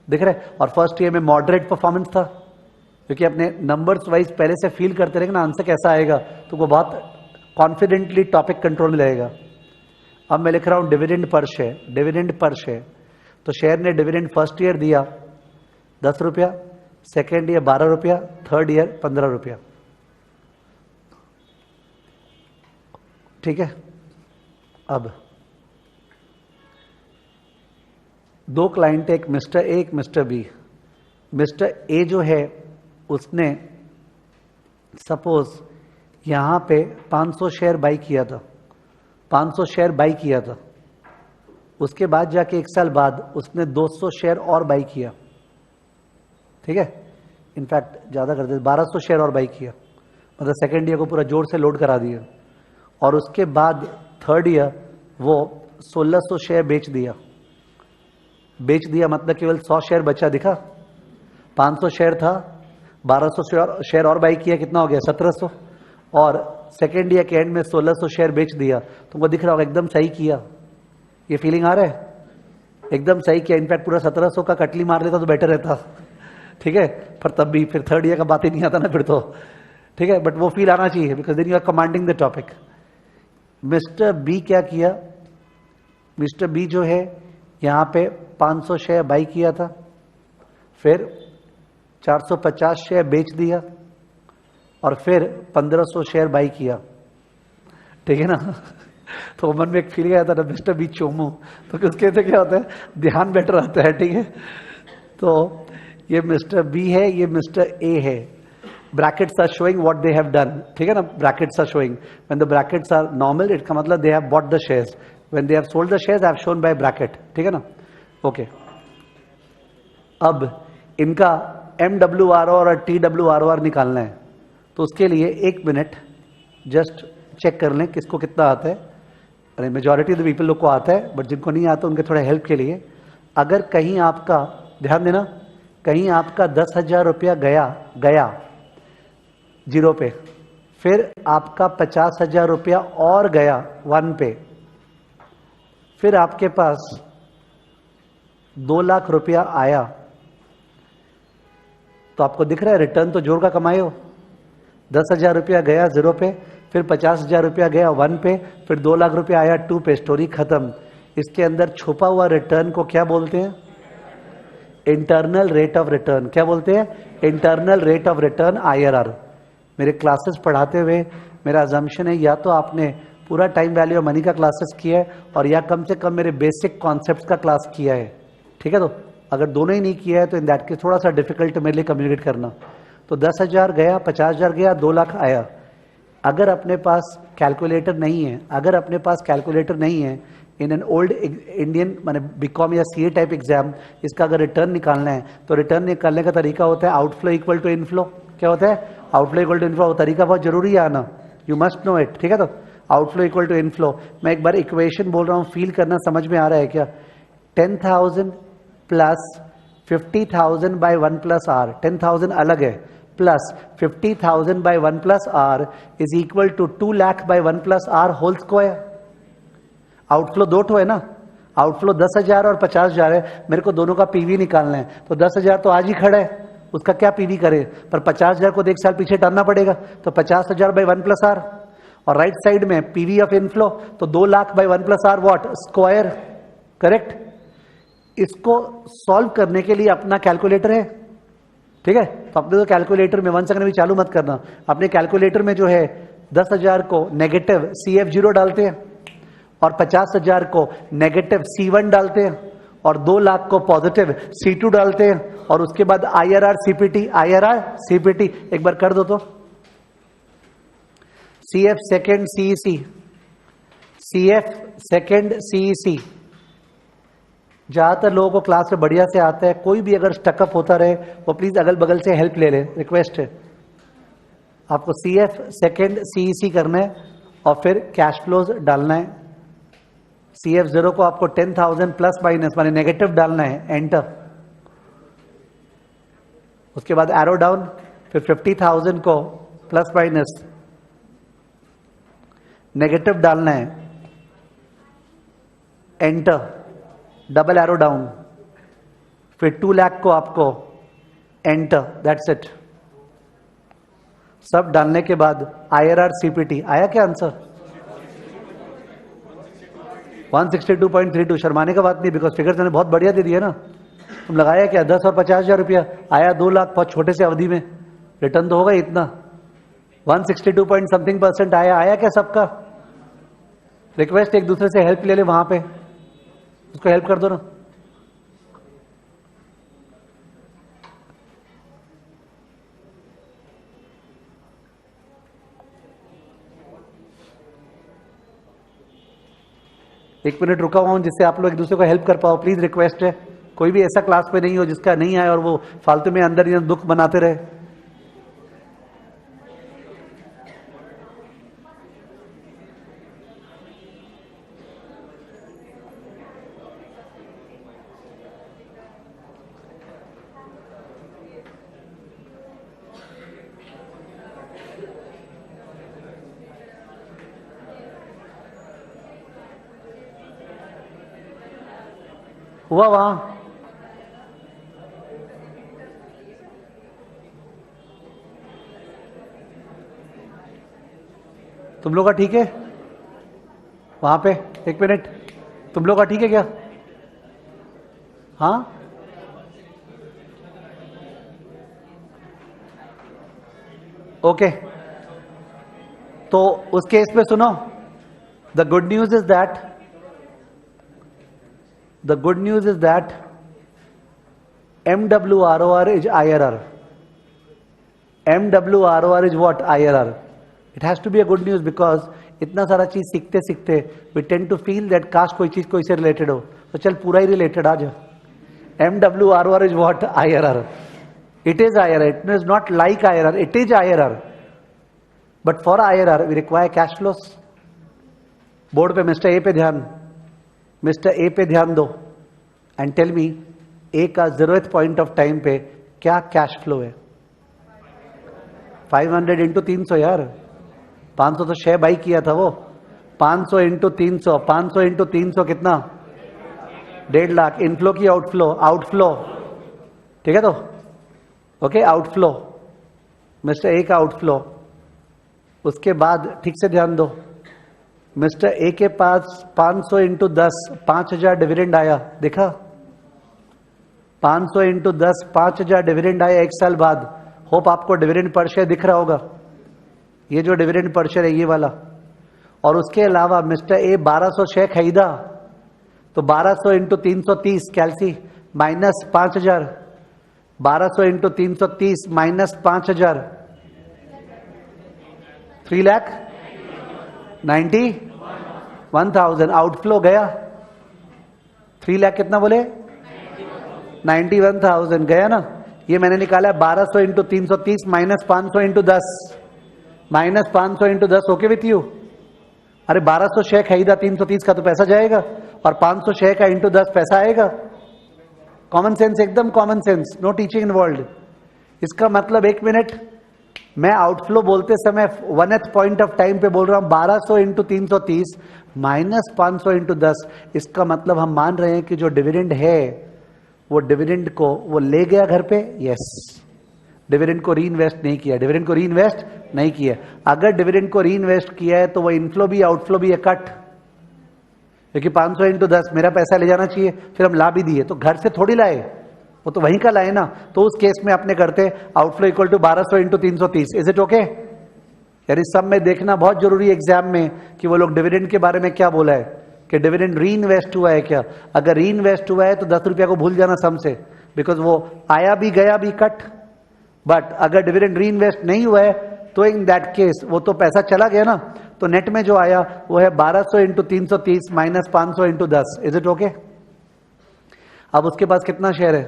दिख रहा है। और फर्स्ट ईयर में मॉडरेट परफॉर्मेंस था, क्योंकि अपने नंबर्स वाइज पहले से फील करते रहेंगे ना आंसर कैसा आएगा, तो वो बहुत कॉन्फिडेंटली टॉपिक कंट्रोल में रहेगा। अब मैं लिख रहा हूं dividend per share, dividend per share. तो शेयर ने डिविडेंड फर्स्ट ईयर दिया 10 रुपया, सेकेंड ईयर 12 रुपया, थर्ड ईयर 15 रुपया, ठीक है। अब दो क्लाइंट है, एक मिस्टर ए एक मिस्टर बी। मिस्टर ए जो है उसने सपोज यहां पे 500 शेयर बाई किया था, 500 शेयर बाई किया था, उसके बाद जाके 1 साल बाद उसने 200 शेयर और बाई किया, ठीक है, इनफैक्ट ज़्यादा कर दे 1200 शेयर और बाई किया, मतलब सेकेंड ईयर को पूरा जोर से लोड करा दिया, और उसके बाद थर्ड ईयर वो 1600 शेयर बेच दिया मतलब केवल 100 शेयर बचा, दिखा 500 शेयर था, 1200 शेयर और बाई किया, कितना हो गया 1700, और सेकेंड ईयर के एंड में 1600 शेयर बेच दिया। तुमको दिख रहा होगा एकदम सही किया, ये फीलिंग आ रहा है, एकदम सही किया, इनफैक्ट पूरा 1700 का कटली मार लेता तो बेटर रहता, ठीक है, पर तब भी फिर थर्ड ईयर का बात ही नहीं आता ना फिर तो, ठीक है, बट वो फील आना चाहिए because then you are commanding the topic. Mister B क्या किया, मिस्टर बी जो है यहां पे 500 शेयर बाई किया था, फिर 450 शेयर बेच दिया, और फिर 1500 शेयर बाई किया, ठीक है ना। तो मन में एक फीलिंग आया था ना मिस्टर बी चोमू, तो उसके से क्या होता है, ध्यान बेटर आता है, ठीक है। तो ये मिस्टर बी है, ये मिस्टर ए है, brackets are showing what they have done, ठीक है ना, brackets are showing, when the brackets are normal it का मतलब they have bought the shares, when they have sold the shares I have shown by bracket, ठीक है ना, okay. अब इनका MWRO और TWROR निकालना है, तो उसके लिए 1 मिनट जस्ट चेक कर लें किसको कितना आता है। अरे मेजॉरिटी ऑफ द पीपल लोग को आता है, बट जिनको नहीं आता उनके थोड़ा हेल्प के लिए, अगर कहीं आपका, ध्यान देना, कहीं आपका 10,000 रुपया गया जीरो पे, फिर आपका 50,000 रुपया और गया 1 पे, फिर आपके पास 2 लाख रुपया आया, तो आपको दिख रहा है रिटर्न तो जोर का कमाए हो। 10,000 रुपया गया 0 पे, फिर 50,000 रुपया गया 1 पे, फिर 2 लाख रुपया आया 2 पे, स्टोरी खत्म। इसके अंदर छुपा हुआ रिटर्न को क्या बोलते हैं, इंटरनल रेट ऑफ रिटर्न। क्या बोलते हैं, internal rate of return, IRR। मेरे क्लासेस पढ़ाते हुए मेरा अजम्पशन है या तो आपने पूरा टाइम वैल्यू ऑफ मनी का क्लासेस किया है, और या कम से कम मेरे बेसिक कॉन्सेप्ट्स का क्लास किया है, ठीक है। तो अगर दोनों ही नहीं किया है तो इन दैट केस थोड़ा सा डिफिकल्ट मेरे लिए कम्युनिकेट करना। तो 10,000 गया, 50,000 गया, 2 लाख आया। अगर अपने पास कैलकुलेटर नहीं है, अगर अपने पास कैलकुलेटर नहीं है, इन एन ओल्ड इंडियन माने बीकॉम या CA टाइप एग्जाम, इसका अगर रिटर्न निकालना है तो रिटर्न निकालने का तरीका होता है आउटफ्लो इक्वल टू इनफ्लो। क्या होता है, आउटफ्लो इक्वल टू इनफ्लो। तरीका बहुत जरूरी है आना, यू मस्ट नो इट, ठीक है। तो आउटफ्लो इक्वल टू इनफ्लो, मैं एक बार इक्वेशन बोल रहा हूँ, फील करना, समझ में आ रहा है क्या। 10,000 प्लस 50,000 बाई 1 प्लस आर, 10,000 अलग है, plus 50,000 by 1 plus R is equal to 2 lakh by 1 plus R whole square. Outflow 2 ठो है ना, आउटफ्लो 10,000 और 50,000 है, मेरे को दोनों का पीवी निकालना है। तो 10,000 तो आज ही खड़ा है, उसका क्या पीवी करे, पर 50,000 को 1 साल पीछे टालना पड़ेगा, तो 50,000 बाई 1 प्लस आर, और राइट साइड में पीवी ऑफ इनफ्लो, तो 2 lakh by 1 plus R what, square, correct. इसको सॉल्व करने के लिए अपना कैलकुलेटर है, ठीक है। तो अपने तो कैलकुलेटर में 1 सेकंड भी चालू मत करना, अपने कैलकुलेटर में जो है 10,000 को नेगेटिव CF0 डालते हैं, और 50,000 को नेगेटिव C1 डालते हैं, और 2 लाख को पॉजिटिव C2 डालते हैं, और उसके बाद IRR CPT एक बार कर दो तो, CF second CEC, CF second CEC। ज्यादातर लोगों को क्लास में बढ़िया से आता है, कोई भी अगर स्टकअप होता रहे वो प्लीज अगल बगल से हेल्प ले ले, रिक्वेस्ट है। आपको CF सेकेंड CEC करना है, और फिर कैश फ्लोज डालना है। CF0 को आपको 10,000 प्लस माइनस माने नेगेटिव डालना है, एंटर। उसके बाद एरो डाउन, फिर 50,000 को प्लस माइनस नेगेटिव डालना है, एंटर, डबल एरो डाउन, फिर 2 लाख को आपको एंटर, दैट्स इट। सब डालने के बाद IRR CPT आया क्या आंसर, 162.32। शर्माने का बात नहीं, बिकॉज फिगर मैंने बहुत बढ़िया दे दिया ना। तुम लगाया क्या, 10 और 50,000 रुपया आया, 2 लाख बहुत छोटे से अवधि में, रिटर्न तो होगा इतना, 162 पॉइंट समथिंग % आया क्या सबका। रिक्वेस्ट एक दूसरे से हेल्प ले ले, वहां पे उसको हेल्प कर दो ना। 1 मिनट रुका हुआ हूं जिससे आप लोग एक दूसरे को हेल्प कर पाओ, प्लीज रिक्वेस्ट है। कोई भी ऐसा क्लास पे नहीं हो जिसका नहीं आया और वो फालतू में अंदर ही दुख बनाते रहे। हुआ वहां तुम लोग का ठीक है? वहां पे 1 मिनट, तुम लोग का ठीक है क्या? हाँ, ओके। तो उस केस में सुनो, the good news is that MWROR is IRR. MWROR is what? IRR. It has to be a good news because इतना सारा चीज सीखते सीखते we tend to feel that काश कोई चीज कोई से रिलेटेड हो, तो चल पूरा ही रिलेटेड आज। MWROR is what? IRR. It is IRR. It is not like IRR. It is IRR. But for IRR we require cash flows. Board पे मिस्टर ए पे ध्यान दो एंड टेल मी ए का 0th पॉइंट ऑफ टाइम पे क्या cash flow है? 500 into 300 यार, 500 तो 6 बाई किया था वो। 500 इंटू 300, 500 इंटू 300 कितना? 1.5 लाख। इनफ्लो की आउटफ्लो, ठीक है? तो ओके, आउटफ्लो मिस्टर ए का आउटफ्लो। उसके बाद ठीक से ध्यान दो, मिस्टर ए के पास 500 इंटू 10 5000 डिविडेंड आया, देखा? 500 इंटू 10 5000 डिविडेंड आया 1 साल बाद। होप आपको डिविडेंड पर शेयर दिख रहा होगा, ये जो डिविडेंड पर शेयर है ये वाला। और उसके अलावा मिस्टर ए 1200 शेयर खरीदा, तो 1200 into 330 कैलसी minus 5000, 1200 into 330 minus 5000, 3,91,000 outflow गया। 3 लाख कितना बोले? 91,000 गया ना। ये मैंने निकाला 1200 into 330 minus 500 into 10, minus 500 into 10। Okay with you? अरे 1200 शेयर खरीदा, 330 का तो पैसा जाएगा और 500 शेयर का इंटू 10 पैसा आएगा। कॉमन सेंस, एकदम common sense, no teaching involve. इसका मतलब 1 मिनट, मैं आउटफ्लो बोलते समय 1th पॉइंट ऑफ टाइम पे बोल रहा हूं 1200 इंटू 330 माइनस 500 इंटू 10। इसका मतलब हम मान रहे हैं कि जो डिविडेंड है वो डिविडेंड को वो ले गया घर पे। यस, डिविडेंड को रीइन्वेस्ट नहीं किया, डिविडेंड को रीइन्वेस्ट नहीं किया। अगर डिविडेंड को रीइन्वेस्ट किया है तो वो इनफ्लो भी आउटफ्लो भी है कट, क्योंकि 500 इंटू 10 मेरा पैसा ले जाना चाहिए, फिर हम ला भी दिए तो घर से थोड़ी लाए, वो तो वहीं का लाए ना। तो उस केस में अपने करते outflow equal to 1200 into 330। Is it okay? यानी सब में देखना बहुत जरूरी है एग्जाम में कि वो लोग डिविडेंड के बारे में क्या बोला है, कि डिविडेंड री इन्वेस्ट हुआ है क्या। अगर री इन्वेस्ट हुआ है तो 10 रुपया को भूल जाना सम से, बिकॉज वो आया भी गया भी कट। बट अगर डिविडेंड री इन्वेस्ट नहीं हुआ है तो इन दैट केस वो तो पैसा चला गया ना, तो नेट में जो आया वो है 1200 into 330 minus 500 into 10। Is it okay? अब उसके पास कितना शेयर है?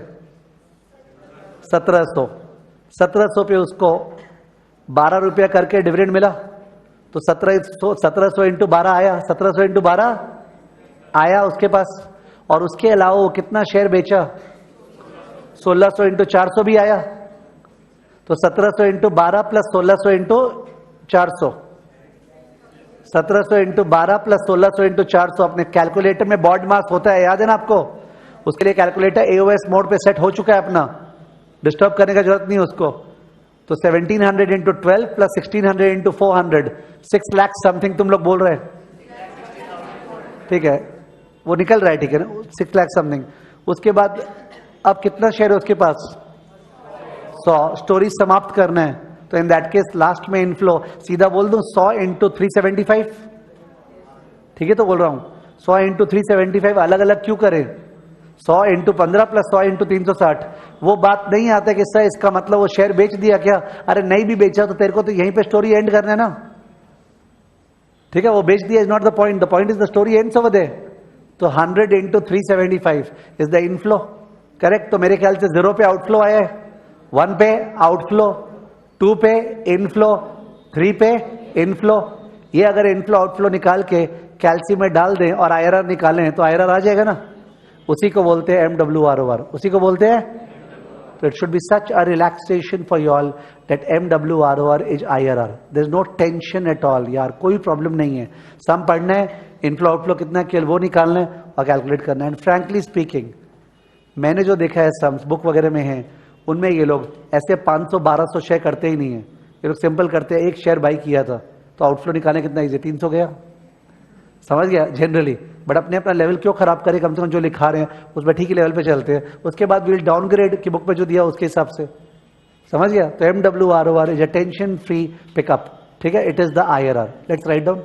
1700। 1700 पे उसको 12 रुपया करके डिविडेंड मिला, तो 1700 इंटू 12 आया, 1700 इंटू 12 आया उसके पास। और उसके अलावा वो कितना शेयर बेचा? 1600 इंटू 400 भी आया, तो 1700 into 12 plus 1600 into 400, 1700 into 12 plus 1600 into 400। अपने कैलकुलेटर में बॉड मास होता है, याद है ना आपको? उसके लिए कैलकुलेटर एओएस मोड पे सेट हो चुका है अपना, डिस्टर्ब करने का जरूरत नहीं है उसको। तो 1700 into 12 plus 1600 into 400, 6 lakh something तुम लोग बोल रहे हैं, ठीक है? वो निकल रहा है, ठीक है ना? 6 लाख समथिंग। उसके बाद अब कितना शेयर है उसके पास? 100। स्टोरी समाप्त करना है तो इन दैट केस लास्ट में इनफ्लो सीधा बोल दूं 100 इंटू 375, ठीक है? तो बोल रहा हूं 100 इंटू 375। अलग अलग क्यों करें? 100 इंटू 15 प्लस 100 इंटू 360। वो बात नहीं आता कि सर इसका मतलब वो शेयर बेच दिया क्या? अरे नहीं भी बेचा तो तेरे को तो यहीं पे स्टोरी एंड करना है ना, ठीक है? वो बेच दिया is not the point, the point is the story ends over there. तो 100 into 375 is the inflow, correct. तो मेरे ख्याल से 0 पे आउटफ्लो आया है, 1 पे आउटफ्लो, 2 पे इनफ्लो, 3 पे इनफ्लो। ये अगर इनफ्लो आउटफ्लो निकाल के कैल्सी में डाल दें और आईआरआर निकालें तो आईआरआर आ जाएगा ना, उसी को बोलते हैं MWROR, उसी को बोलते हैं। So it should be such a relaxation for you all that MWROR is IRR. There is no tension at all यार, कोई प्रॉब्लम नहीं है। सम पढ़ना है, इनफ्लो आउटफ्लो कितना किया वो निकालना है और कैलकुलेट करना है। एंड फ्रैंकली स्पीकिंग, मैंने जो देखा है सम्स बुक वगैरह में है, उनमें ये लोग ऐसे 500-1200 शेयर करते ही नहीं है। ये लोग सिंपल करते हैं, एक शेयर बाई किया था तो आउटफ्लो निकालने कितना इजी, 300 गया, समझ गया जनरली। बट अपने अपना लेवल क्यों खराब करे, कम से कम जो लिखा रहे हैं उसमें ठीक ही लेवल पे चलते हैं। उसके बाद विल डाउनग्रेड की बुक में जो दिया उसके हिसाब से, समझ गया। तो MWROR is a tension free pickup, ठीक है। It is the IRR। Let's write down.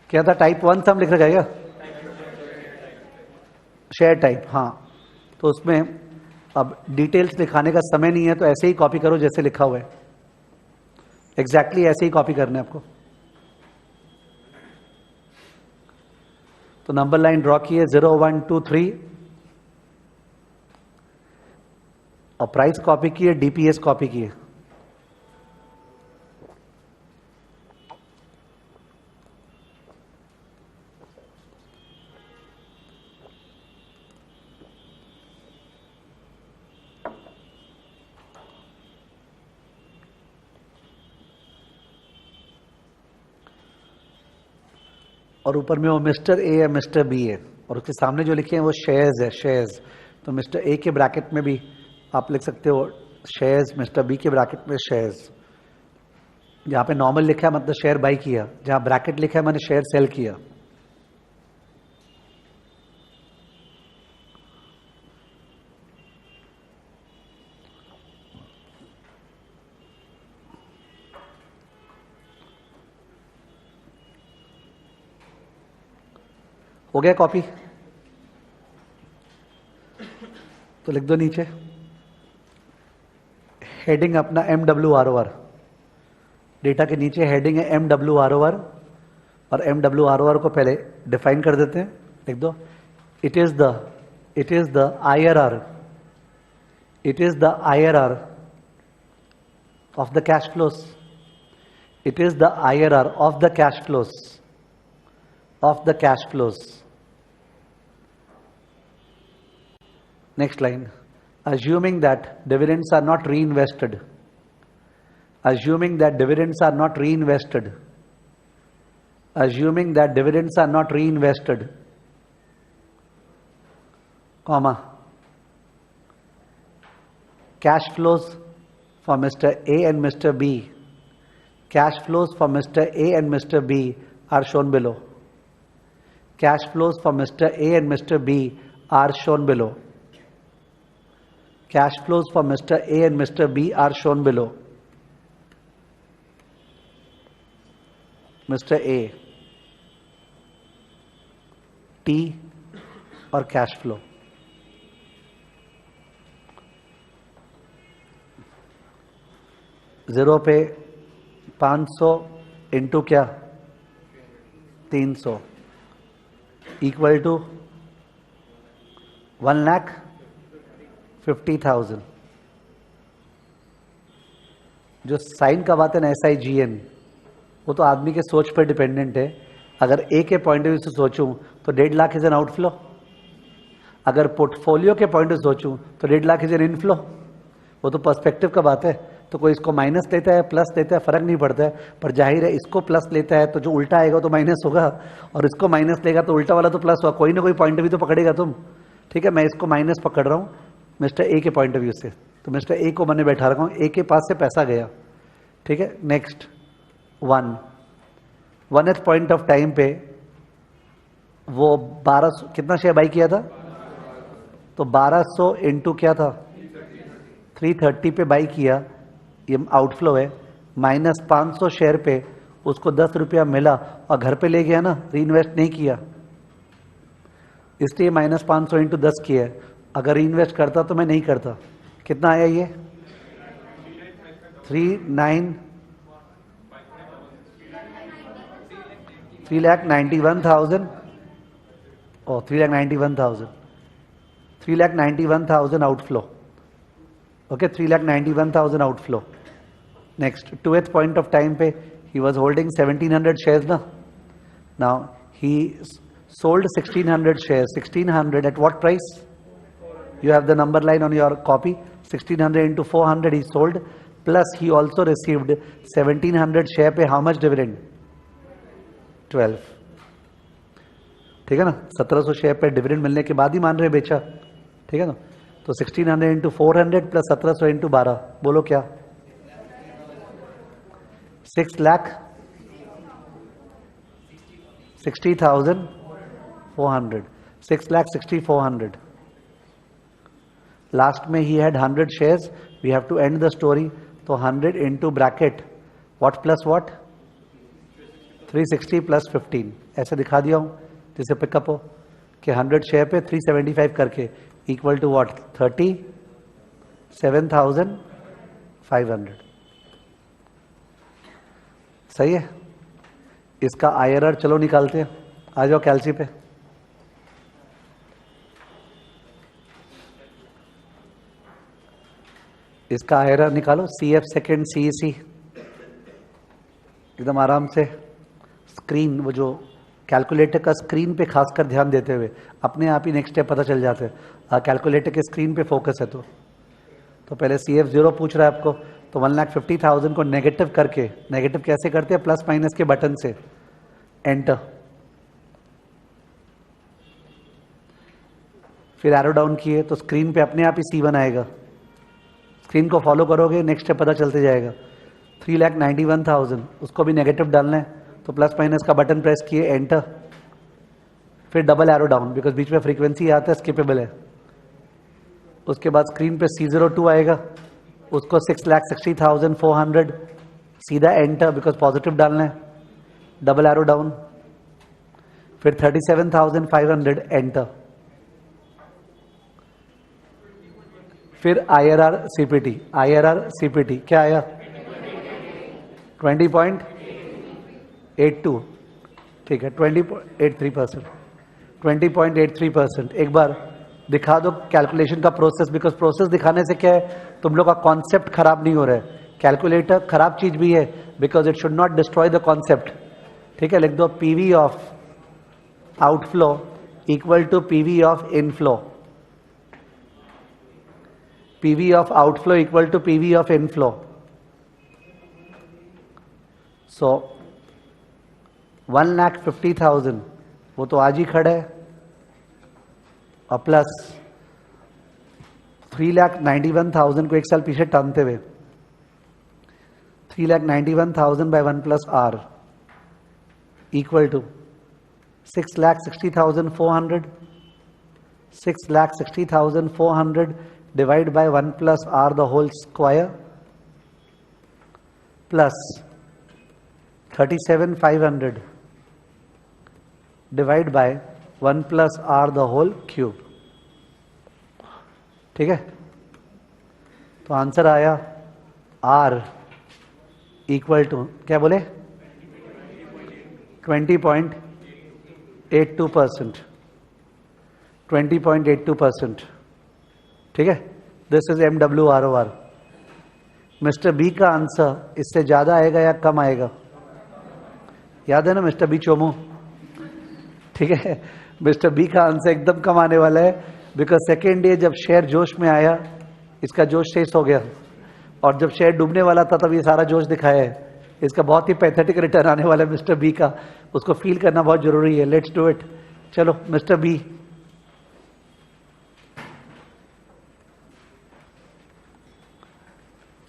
क्या था, टाइप 1 सम लिख रखा है क्या, शेयर टाइप, हाँ। तो उसमें अब डिटेल्स लिखाने का समय नहीं है, तो ऐसे ही कॉपी करो जैसे लिखा हुआ है, एग्जैक्टली ऐसे ही कॉपी करना है आपको। तो नंबर लाइन ड्रॉ किए 0 1 2 3 और प्राइस कॉपी किए, DPS कॉपी किए। और ऊपर में वो मिस्टर ए है, मिस्टर बी है, और उसके सामने जो लिखे हैं वो शेयर्स है, शेयर्स। तो मिस्टर ए के ब्रैकेट में भी आप लिख सकते हो शेयर्स, मिस्टर बी के ब्रैकेट में शेयर्स। जहां पे नॉर्मल लिखा है मतलब शेयर बाई किया, जहां ब्रैकेट लिखा है मैंने शेयर सेल किया। हो गया कॉपी, तो लिख दो नीचे हेडिंग अपना MWROR। डेटा के नीचे हेडिंग है MWROR, और MWROR को पहले डिफाइन कर देते हैं, लिख दो it is the IRR, it is the IRR of the cash flows, it is the IRR of the cash flows, of the cash flows. Next line, assuming that dividends are not reinvested, assuming that dividends are not reinvested, assuming that dividends are not reinvested, comma, cash flows for Mr. A and Mr. B, cash flows for Mr. A and Mr. B are shown below. Cash flows for Mr. A and Mr. B are shown below. Cash flows for Mr. A and Mr. B are shown below. Mr. A, T और cash flow. Zero पे 500 into क्या 300 equal to 1,50,000। जो sign का बात है ना SIGN, वो तो आदमी के सोच पर डिपेंडेंट है। अगर ए के पॉइंट ऑफ व्यू से सोचूं तो 1.5 लाख इज एन आउटफ्लो, अगर पोर्टफोलियो के पॉइंट से सोचूं तो 1.5 लाख इज एन इनफ्लो। वो तो पर्सपेक्टिव का बात है, तो कोई इसको माइनस लेता है प्लस लेता है फर्क नहीं पड़ता है, पर जाहिर है इसको प्लस लेता है तो जो उल्टा आएगा तो माइनस होगा, और इसको माइनस लेगा तो उल्टा वाला तो प्लस होगा। कोई ना कोई पॉइंट ऑफ व्यू तो पकड़ेगा तुम, ठीक है। मैं इसको माइनस पकड़ रहा हूँ मिस्टर ए के पॉइंट ऑफ व्यू से, तो मिस्टर ए को मैंने बैठा रखा हूँ, ए के पास से पैसा गया, ठीक है। Next 1th point of time पे वो 1200 कितना शेयर बाई किया था, तो 1200 इंटू क्या था 330 पे बाई किया, ये आउटफ्लो है। माइनस 500 शेयर पे उसको 10 रुपया मिला और घर पे ले गया ना, रीइन्वेस्ट नहीं किया, इसलिए माइनस 500 इंटू 10 किया है। अगर रीइन्वेस्ट करता तो मैं नहीं करता। कितना आया ये 39 3,91,000. Oh, 3,91,000. 3,91,000 outflow. Okay, 3,91,000 outflow. Next, 2th point of time pe he was holding 1,700 shares na. Now he sold 1,600 shares. 1,600 at what price? You have the number line on your copy. 1,600 into 400 he sold. Plus he also received 1,700 share पे how much dividend? 12. ठीक है ना, 1700 share पे dividend मिलने के बाद ही मान रहे बेचा. ठीक है ना, तो 1,600 इंटू 400 प्लस 1700 इंटू 12, बोलो क्या? 6,60,400. 6,60,400. लास्ट में he had 100 shares. We have to end the story. तो 100 into bracket what plus what, 360 plus 15. ऐसे दिखा दिया हूं जिसे पिकअप हो कि 100 शेयर पे 375 करके इक्वल टू व्हाट, 37,500. सही है. इसका IRR चलो निकालते हैं. आ जाओ कैलसी पे. इसका IRR निकालो. CF सेकेंड CEC एकदम आराम से स्क्रीन, वो जो कैलकुलेटर का स्क्रीन पे खासकर ध्यान देते हुए अपने आप ही नेक्स्ट स्टेप पता चल जाते हैं. कैलकुलेटर के स्क्रीन पे फोकस है. तो पहले CF0 पूछ रहा है आपको. तो 1,50,000 को नेगेटिव करके, नेगेटिव कैसे करते हैं? प्लस माइनस के बटन से. एंटर. फिर एरो डाउन किए तो स्क्रीन पे अपने आप ही C1 आएगा. स्क्रीन को फॉलो करोगे नेक्स्ट स्टेप पता चलते जाएगा. 3,91,000 उसको भी नेगेटिव डालना है तो प्लस माइनस का बटन प्रेस किए, एंटर. फिर डबल एरो डाउन, बिकॉज बीच में फ्रीक्वेंसी आता है, स्किपेबल है. उसके बाद स्क्रीन पे C02 आएगा, उसको 6,60,400 सीधा एंटर, बिकॉज पॉजिटिव डालना है. Double arrow down. फिर 37,500 एंटर. फिर IRR CPT. IRR CPT क्या आया? 20.82. ठीक है, 20.83%. 20.83%. एक बार दिखा दो कैलकुलेशन का प्रोसेस, बिकॉज प्रोसेस दिखाने से क्या है, तुम लोग का कॉन्सेप्ट खराब नहीं हो रहा है. कैलकुलेटर खराब चीज भी है because it should not destroy the concept. ठीक है, लिख दो PV of outflow equal to PV of inflow. PV of outflow equal to PV of inflow. So 1,50,000 वो तो आज ही खड़ा है, और प्लस 3,91,000 को एक साल पीछे टानते हुए 3,91,000 by 1 plus R equal to 6,60,400. 6,60,400 divide by 1 plus R the whole square plus 37,500 divide by 1 plus R the whole cube. ठीक है, तो आंसर आया R इक्वल टू क्या बोले? 20.82%. 20.82%. ठीक है, this is MWROR. Mister B का आंसर इससे ज्यादा आएगा या कम आएगा? याद है ना मिस्टर बी चोमू? ठीक है, मिस्टर बी का आंसर एकदम कम आने वाला है, बिकॉज सेकेंड डे जब शेयर जोश में आया, इसका जोश शेष हो गया, और जब शेयर डूबने वाला था तब ये सारा जोश दिखाया है. इसका बहुत ही पैथेटिक रिटर्न आने वाला है मिस्टर बी का, उसको फील करना बहुत जरूरी है. Let's do it. चलो mister B.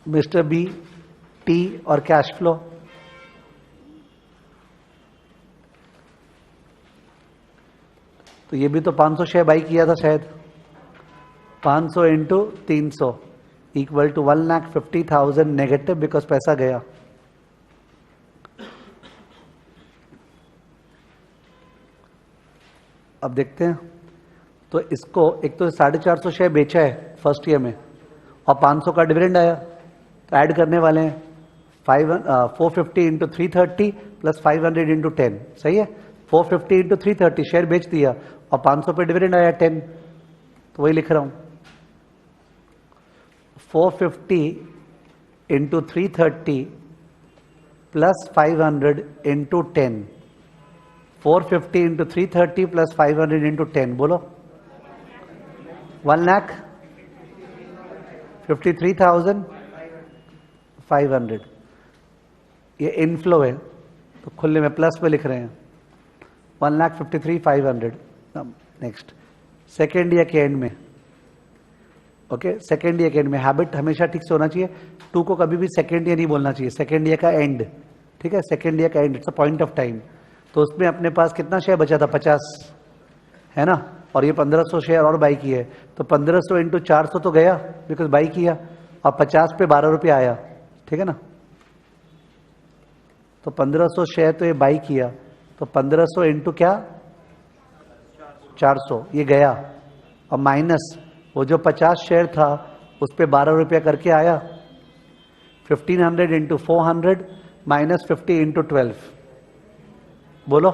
Mister B, T और कैश फ्लो. तो ये भी तो 500 शेयर बाई किया था शायद. 500 into 300 equal to 1,50,000 negative, because पैसा गया. अब देखते हैं. तो इसको एक तो 450 शेयर बेचा है फर्स्ट ईयर में, और 500 का डिविडेंड आया, तो ऐड करने वाले हैं 450 इंटू 330 प्लस 500 इंटू 10, सही है। 450 इंटू 330 शेयर बेच दिया और 500 पे डिविडेंड आया 10, तो वही लिख रहा हूं 450 into 330 plus 500 into 10, 450 into 330 plus 500 into 10, बोलो 1,53,500। ये इनफ्लो है तो खुले में प्लस में लिख रहे हैं 1,53,500। नेक्स्ट सेकेंड ईयर के एंड में, ओके, सेकेंड ईयर के एंड में हैबिट हमेशा ठीक से होना चाहिए। 2 को कभी भी सेकेंड ईयर नहीं बोलना चाहिए, सेकेंड ईयर का एंड, ठीक है, सेकेंड ईयर का and, it's a point of time. तो उसमें अपने पास कितना शेयर बचा था, 50 है ना, और ये 1500 शेयर और बाई की है, तो 1500 इंटू 400 तो गया बिकॉज बाई किया, और 50 पे 12 रुपये आया, ठीक है ना। तो 1500 शेयर तो ये बाई किया, तो 1500 इंटू क्या 400 ये गया, और माइनस वो जो 50 शेयर था उस पे 12 रुपया करके आया, 1500 इंटू 400 माइनस 50 इंटू 12, बोलो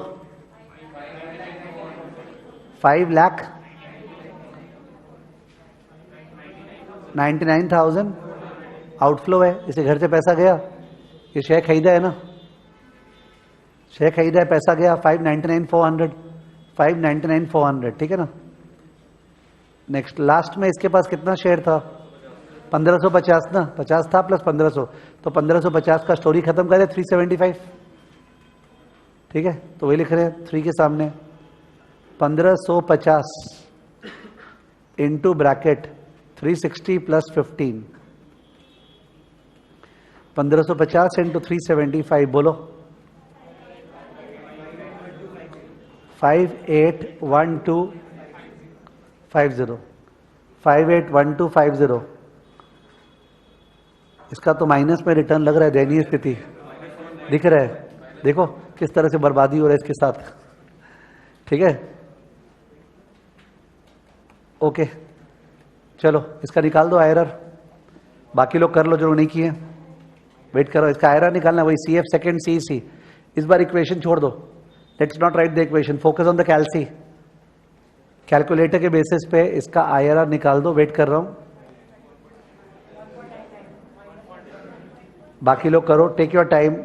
5,99,000 आउटफ्लो है। इसे घर से पैसा गया, ये शेयर खरीदा है ना, शेयर खरीदा है, पैसा गया 599,400, 599,400, ठीक है ना। नेक्स्ट लास्ट में इसके पास कितना शेयर था, 1550 ना, 50 था प्लस 1500, तो 1550 का स्टोरी खत्म करे 375, ठीक है, तो वही लिख रहे हैं 3 के सामने 1550 इंटू ब्रैकेट 360 प्लस 15, 1550 इंटू 375, बोलो 581250, 581250। इसका तो माइनस में रिटर्न लग रहा है, दयनीय स्थिति दिख रहा है, देखो किस तरह से बर्बादी हो रहा है इसके साथ, ठीक है। ओके चलो इसका निकाल दो आयरर, बाकी लोग कर लो जो नहीं किए, वेट करो, इसका आयरर निकालना वही सी एफ सेकेंड सी सी। इस बार इक्वेशन छोड़ दो, let's not write the equation, focus on the calci. Calculator के बेसिस पे इसका आईआरआर निकाल दो, वेट कर रहा हूं, बाकी लोग करो, टेक योर टाइम,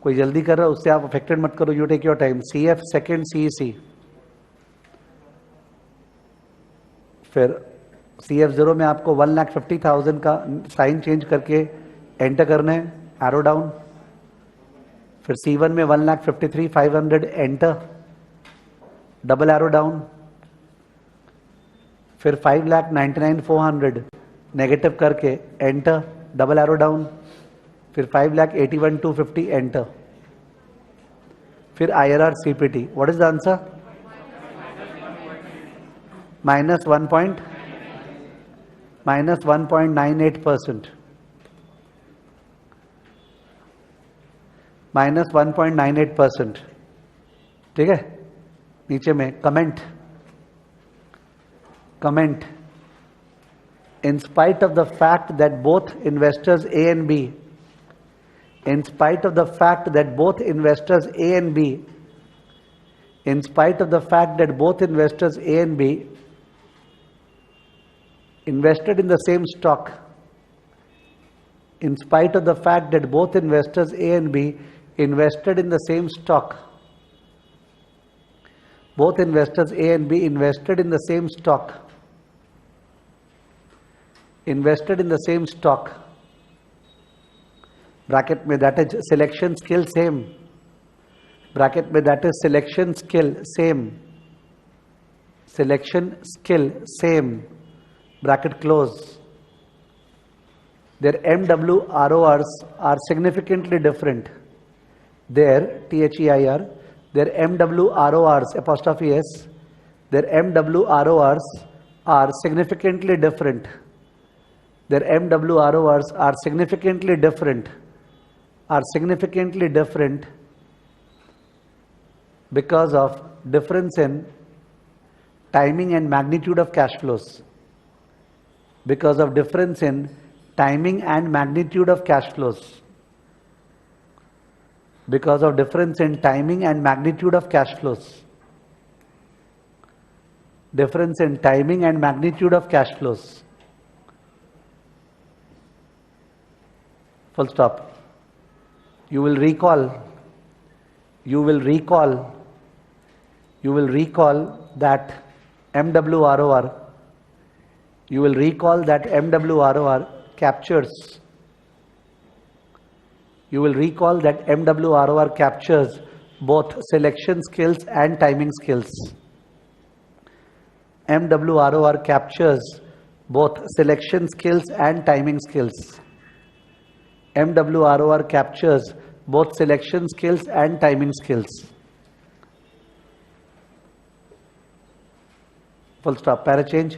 कोई जल्दी कर रहा है उससे आप अफेक्टेड मत करो, you take your time. C F second C C, फिर सी एफ 0 में आपको 1,50,000 का साइन चेंज करके एंटर करना है, एरो डाउन, फिर C1 में 1,53,500 एंटर, डबल एरो डाउन, फिर 5,99,400 नेगेटिव करके एंटर, डबल एरो डाउन, फिर 5,81,250 एंटर, फिर IRR CPT, what is the answer, -1.98%, -1.98%, ठीक है। नीचे में comment, comment, in spite of the fact that both investors A and B, in spite of the fact that both investors A and B, in spite of the fact that both investors A and B invested in the same stock, in spite of the fact that both investors A and B invested in the same stock, both investors A and B invested in the same stock, invested in the same stock, bracket में that is selection skill same, bracket में that is selection skill same, selection skill same, bracket close. Their MWRORs are significantly different. Their THEIR, their MWRORs apostrophe S, their MWRORs are significantly different. Their MWRORs are significantly different, are significantly different because of difference in timing and magnitude of cash flows. Because of difference in timing and magnitude of cash flows. because of difference in timing and magnitude of cash flows. Difference in timing and magnitude of cash flows. Full stop. You will recall that MWROR, you will recall that MWROR captures, both selection skills and timing skills. MWROR captures both selection skills and timing skills. MWROR captures both selection skills and timing skills. Full stop. Para change.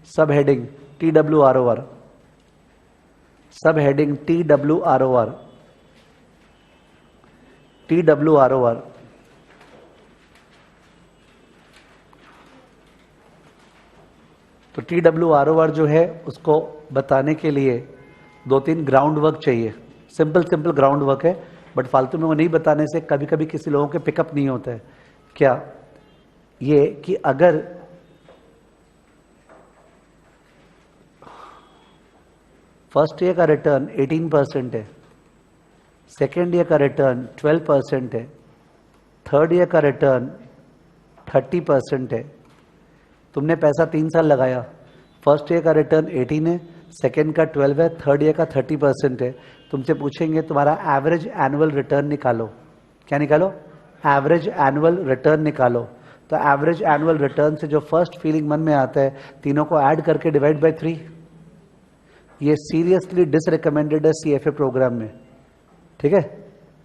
Subheading TWROR. Subheading TWROR. TWROR. तो TWROR जो है उसको बताने के लिए 2-3 ground work चाहिए. Simple ground work है, but फालतू में वो नहीं बताने से कभी कभी किसी लोगों के पिकअप नहीं होता है. क्या ये कि अगर फर्स्ट ईयर का रिटर्न 18% है, सेकेंड ईयर का रिटर्न 12% है, थर्ड ईयर का रिटर्न 30% है, तुमने पैसा 3 साल लगाया, फर्स्ट ईयर का रिटर्न 18 है, सेकेंड का 12 है, थर्ड ईयर का 30% है, तुमसे पूछेंगे तुम्हारा एवरेज एनुअल रिटर्न निकालो. क्या निकालो? एवरेज एनुअल रिटर्न निकालो. तो एवरेज एनुअल रिटर्न से जो फर्स्ट फीलिंग मन में आता है, तीनों को ऐड करके डिवाइड बाय 3. ये सीरियसली डिसरिकमेंडेड है CFA प्रोग्राम में. ठीक है,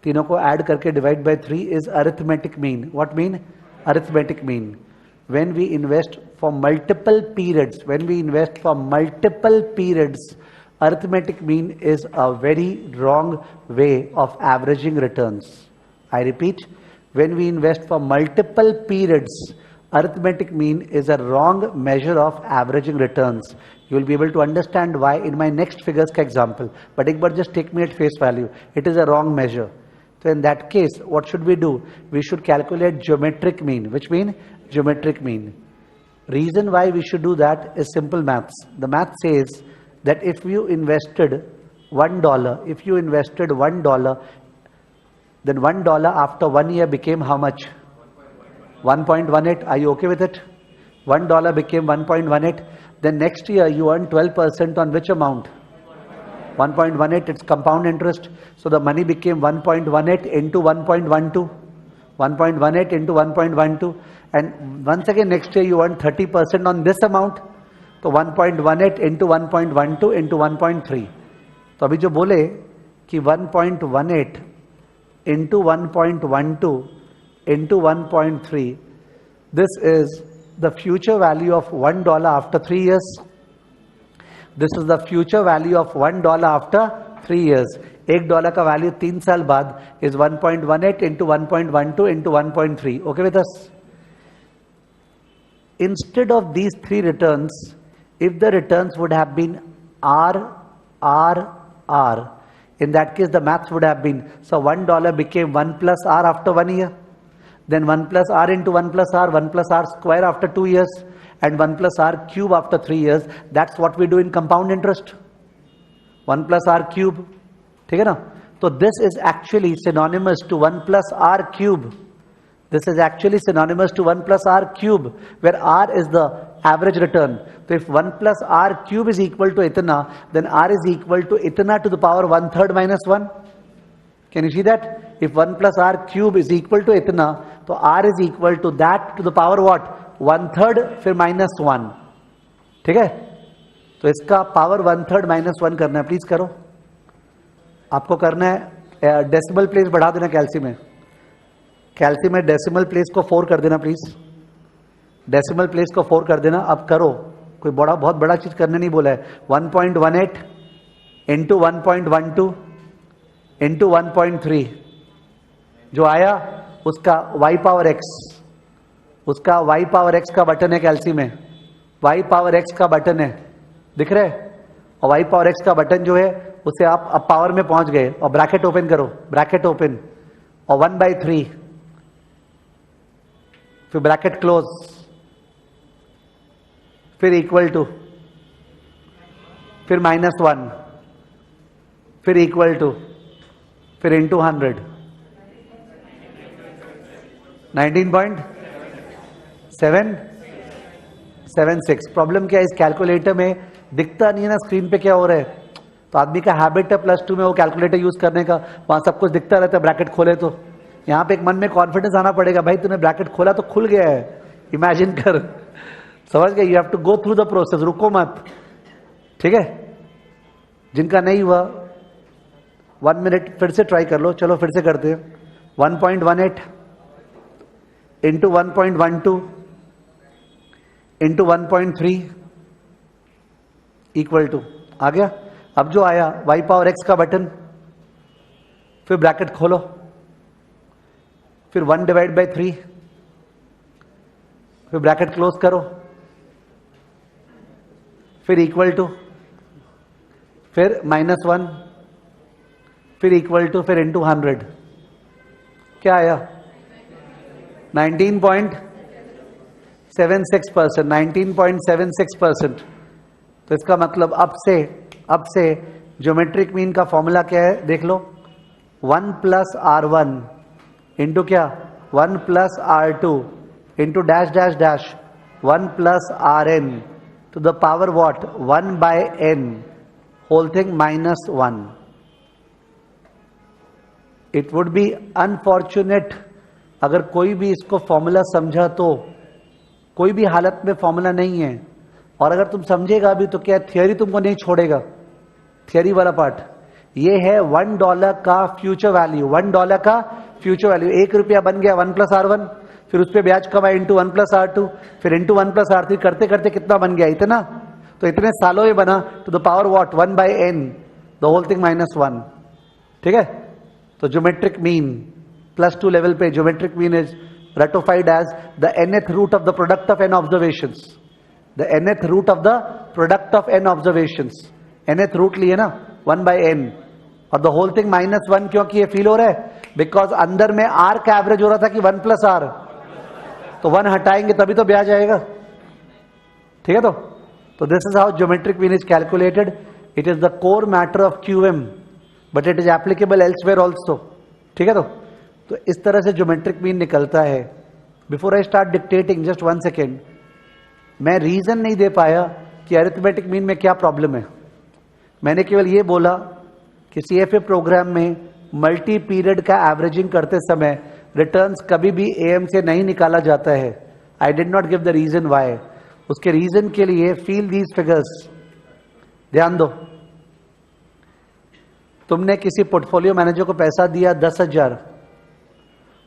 तीनों को ऐड करके divide by 3 is arithmetic mean. What mean? Arithmetic mean. When we invest for multiple periods, arithmetic mean is a very wrong way of averaging returns. I repeat, when we invest for multiple periods, arithmetic mean is a wrong measure of averaging returns. You will be able to understand why in my next figures ka example. But एक बार just take me at face value. It is a wrong measure. So in that case, what should we do? We should calculate geometric mean. Which mean? Geometric mean. Reason why we should do that is simple maths. The math says that if you invested $1, then $1 after 1 year became how much? 1.18. Are you okay with it? $1 became 1.18. Then next year you earn 12% on which amount? 1.18. It's compound interest. So the money became 1.18 into 1.12. 1.18 into 1.12. And once again next year you earn 30% on this amount. तो 1.18 into 1.12 into 1.3. तो अभी जो बोले कि 1.18 into 1.12 into 1.3, this is the future value of $1 after 3 years. This is the future value of $1 after 3 years. $1 का value 3 साल बाद is 1.18 into 1.12 into 1.3. Okay with us? Instead of these 3 returns, if the returns would have been R, in that case the maths would have been, so $1 became 1 plus R after 1 year, then 1 plus R into 1 plus R, 1 plus R square after 2 years, and 1 plus R cube after 3 years. That's what we do in compound interest. 1 plus R cube. ठीक है ना? तो this is actually synonymous to 1 plus R cube. This is actually synonymous to 1 plus R cube, where R is the average return. So if 1 plus R cube is equal to itna, then R is equal to itna to the power 1/3 minus 1. Can you see that? If 1 plus R cube is equal to itna, so R is equal to that to the power what? 1/3 फिर minus 1. ठीक है? तो इसका power 1/3 minus 1 करना है. Please करो. आपको करना है डेसिमल प्लेस बढ़ा देना कैल्सी में डेसिमल प्लेस को 4 कर देना प्लीज. डेसिमल प्लेस को 4 कर देना. अब करो, कोई बहुत बड़ा चीज करने नहीं बोला है. 1.18 इंटू 1.12 इंटू 1.3 जो आया उसका y पावर x का बटन है कैल्सी में. y पावर x का बटन है, दिख रहा है? और y पावर x का बटन जो है उसे आप अब पावर में पहुंच गए. और ब्रैकेट ओपन करो, ब्रैकेट ओपन. और 1/3, फिर ब्रैकेट क्लोज, फिर इक्वल टू, फिर -1, फिर इक्वल टू, फिर इंटू 100, 19.776। प्रॉब्लम क्या है, इस कैलकुलेटर में दिखता नहीं है ना स्क्रीन पे क्या हो रहा है, तो आदमी का हैबिट है +2 में वो कैलकुलेटर यूज करने का, वहां सब कुछ दिखता रहता है, ब्रैकेट खोले तो। यहां पे एक मन में कॉन्फिडेंस आना पड़ेगा, भाई तूने ब्रैकेट खोला तो खुल गया है, इमेजिन कर, समझ गए, you have to go through the process, रुको मत, ठीक है। जिनका नहीं हुआ 1 मिनट फिर से ट्राई कर लो, चलो फिर से करते हैं। 1.18 इंटू 1.12 इंटू 1.3 इक्वल टू, आ गया। अब जो आया y पावर x का बटन, फिर ब्रैकेट खोलो, फिर 1/3, फिर ब्रैकेट क्लोज करो, फिर इक्वल टू, फिर -1, फिर इक्वल टू, फिर इंटू 100, क्या आया 19.76%, 19.76%। तो इसका मतलब अब से ज्योमेट्रिक मीन का फॉर्मूला क्या है, देख लो, 1 + R1 इंटू क्या, 1 + R2 into dash dash dash 1 + Rn to the power what, 1/n whole thing -1। It would be unfortunate अगर कोई भी इसको फॉर्मूला समझा, तो कोई भी हालत में फॉर्मूला नहीं है, और अगर तुम समझेगा भी तो क्या थियरी तुमको नहीं छोड़ेगा, थियरी वाला पार्ट ये है। $1 का फ्यूचर वैल्यू, $1 का फ्यूचर वैल्यू, 1 रुपया बन गया 1 + R1, फिर उस पर ब्याज कमा इंटू 1 + R2, फिर इंटू 1 + R3, करते करते कितना बन गया, इतना। तो इतने सालों में बना, to the power what, 1/n the whole thing -1, ठीक है। तो ज्योमेट्रिक मीन +2 लेवल पे geometric mean is ratified as the nth root of the product of n observations, the nth root of the product of n observations, nth root लिए ना 1/n, और the whole thing -1 क्योंकि ये feel हो रहा है, because अंदर में r का एवरेज हो रहा था कि 1 + R, तो 1 हटाएंगे तभी तो ब्याज आएगा, ठीक है। तो this is how geometric mean is calculated. It is the core matter of QM, but it is applicable elsewhere also, ठीक है। तो इस तरह से ज्योमेट्रिक मीन निकलता है। Before I start dictating, just 1 second, मैं रीजन नहीं दे पाया कि अरिथमेटिक मीन में क्या प्रॉब्लम है। मैंने केवल ये बोला कि CFA प्रोग्राम में मल्टी पीरियड का एवरेजिंग करते समय रिटर्न्स कभी भी AM से नहीं निकाला जाता है। I did not give the reason why. उसके रीजन के लिए फील दीज फिगर्स, ध्यान दो। तुमने किसी पोर्टफोलियो मैनेजर को पैसा दिया 10,000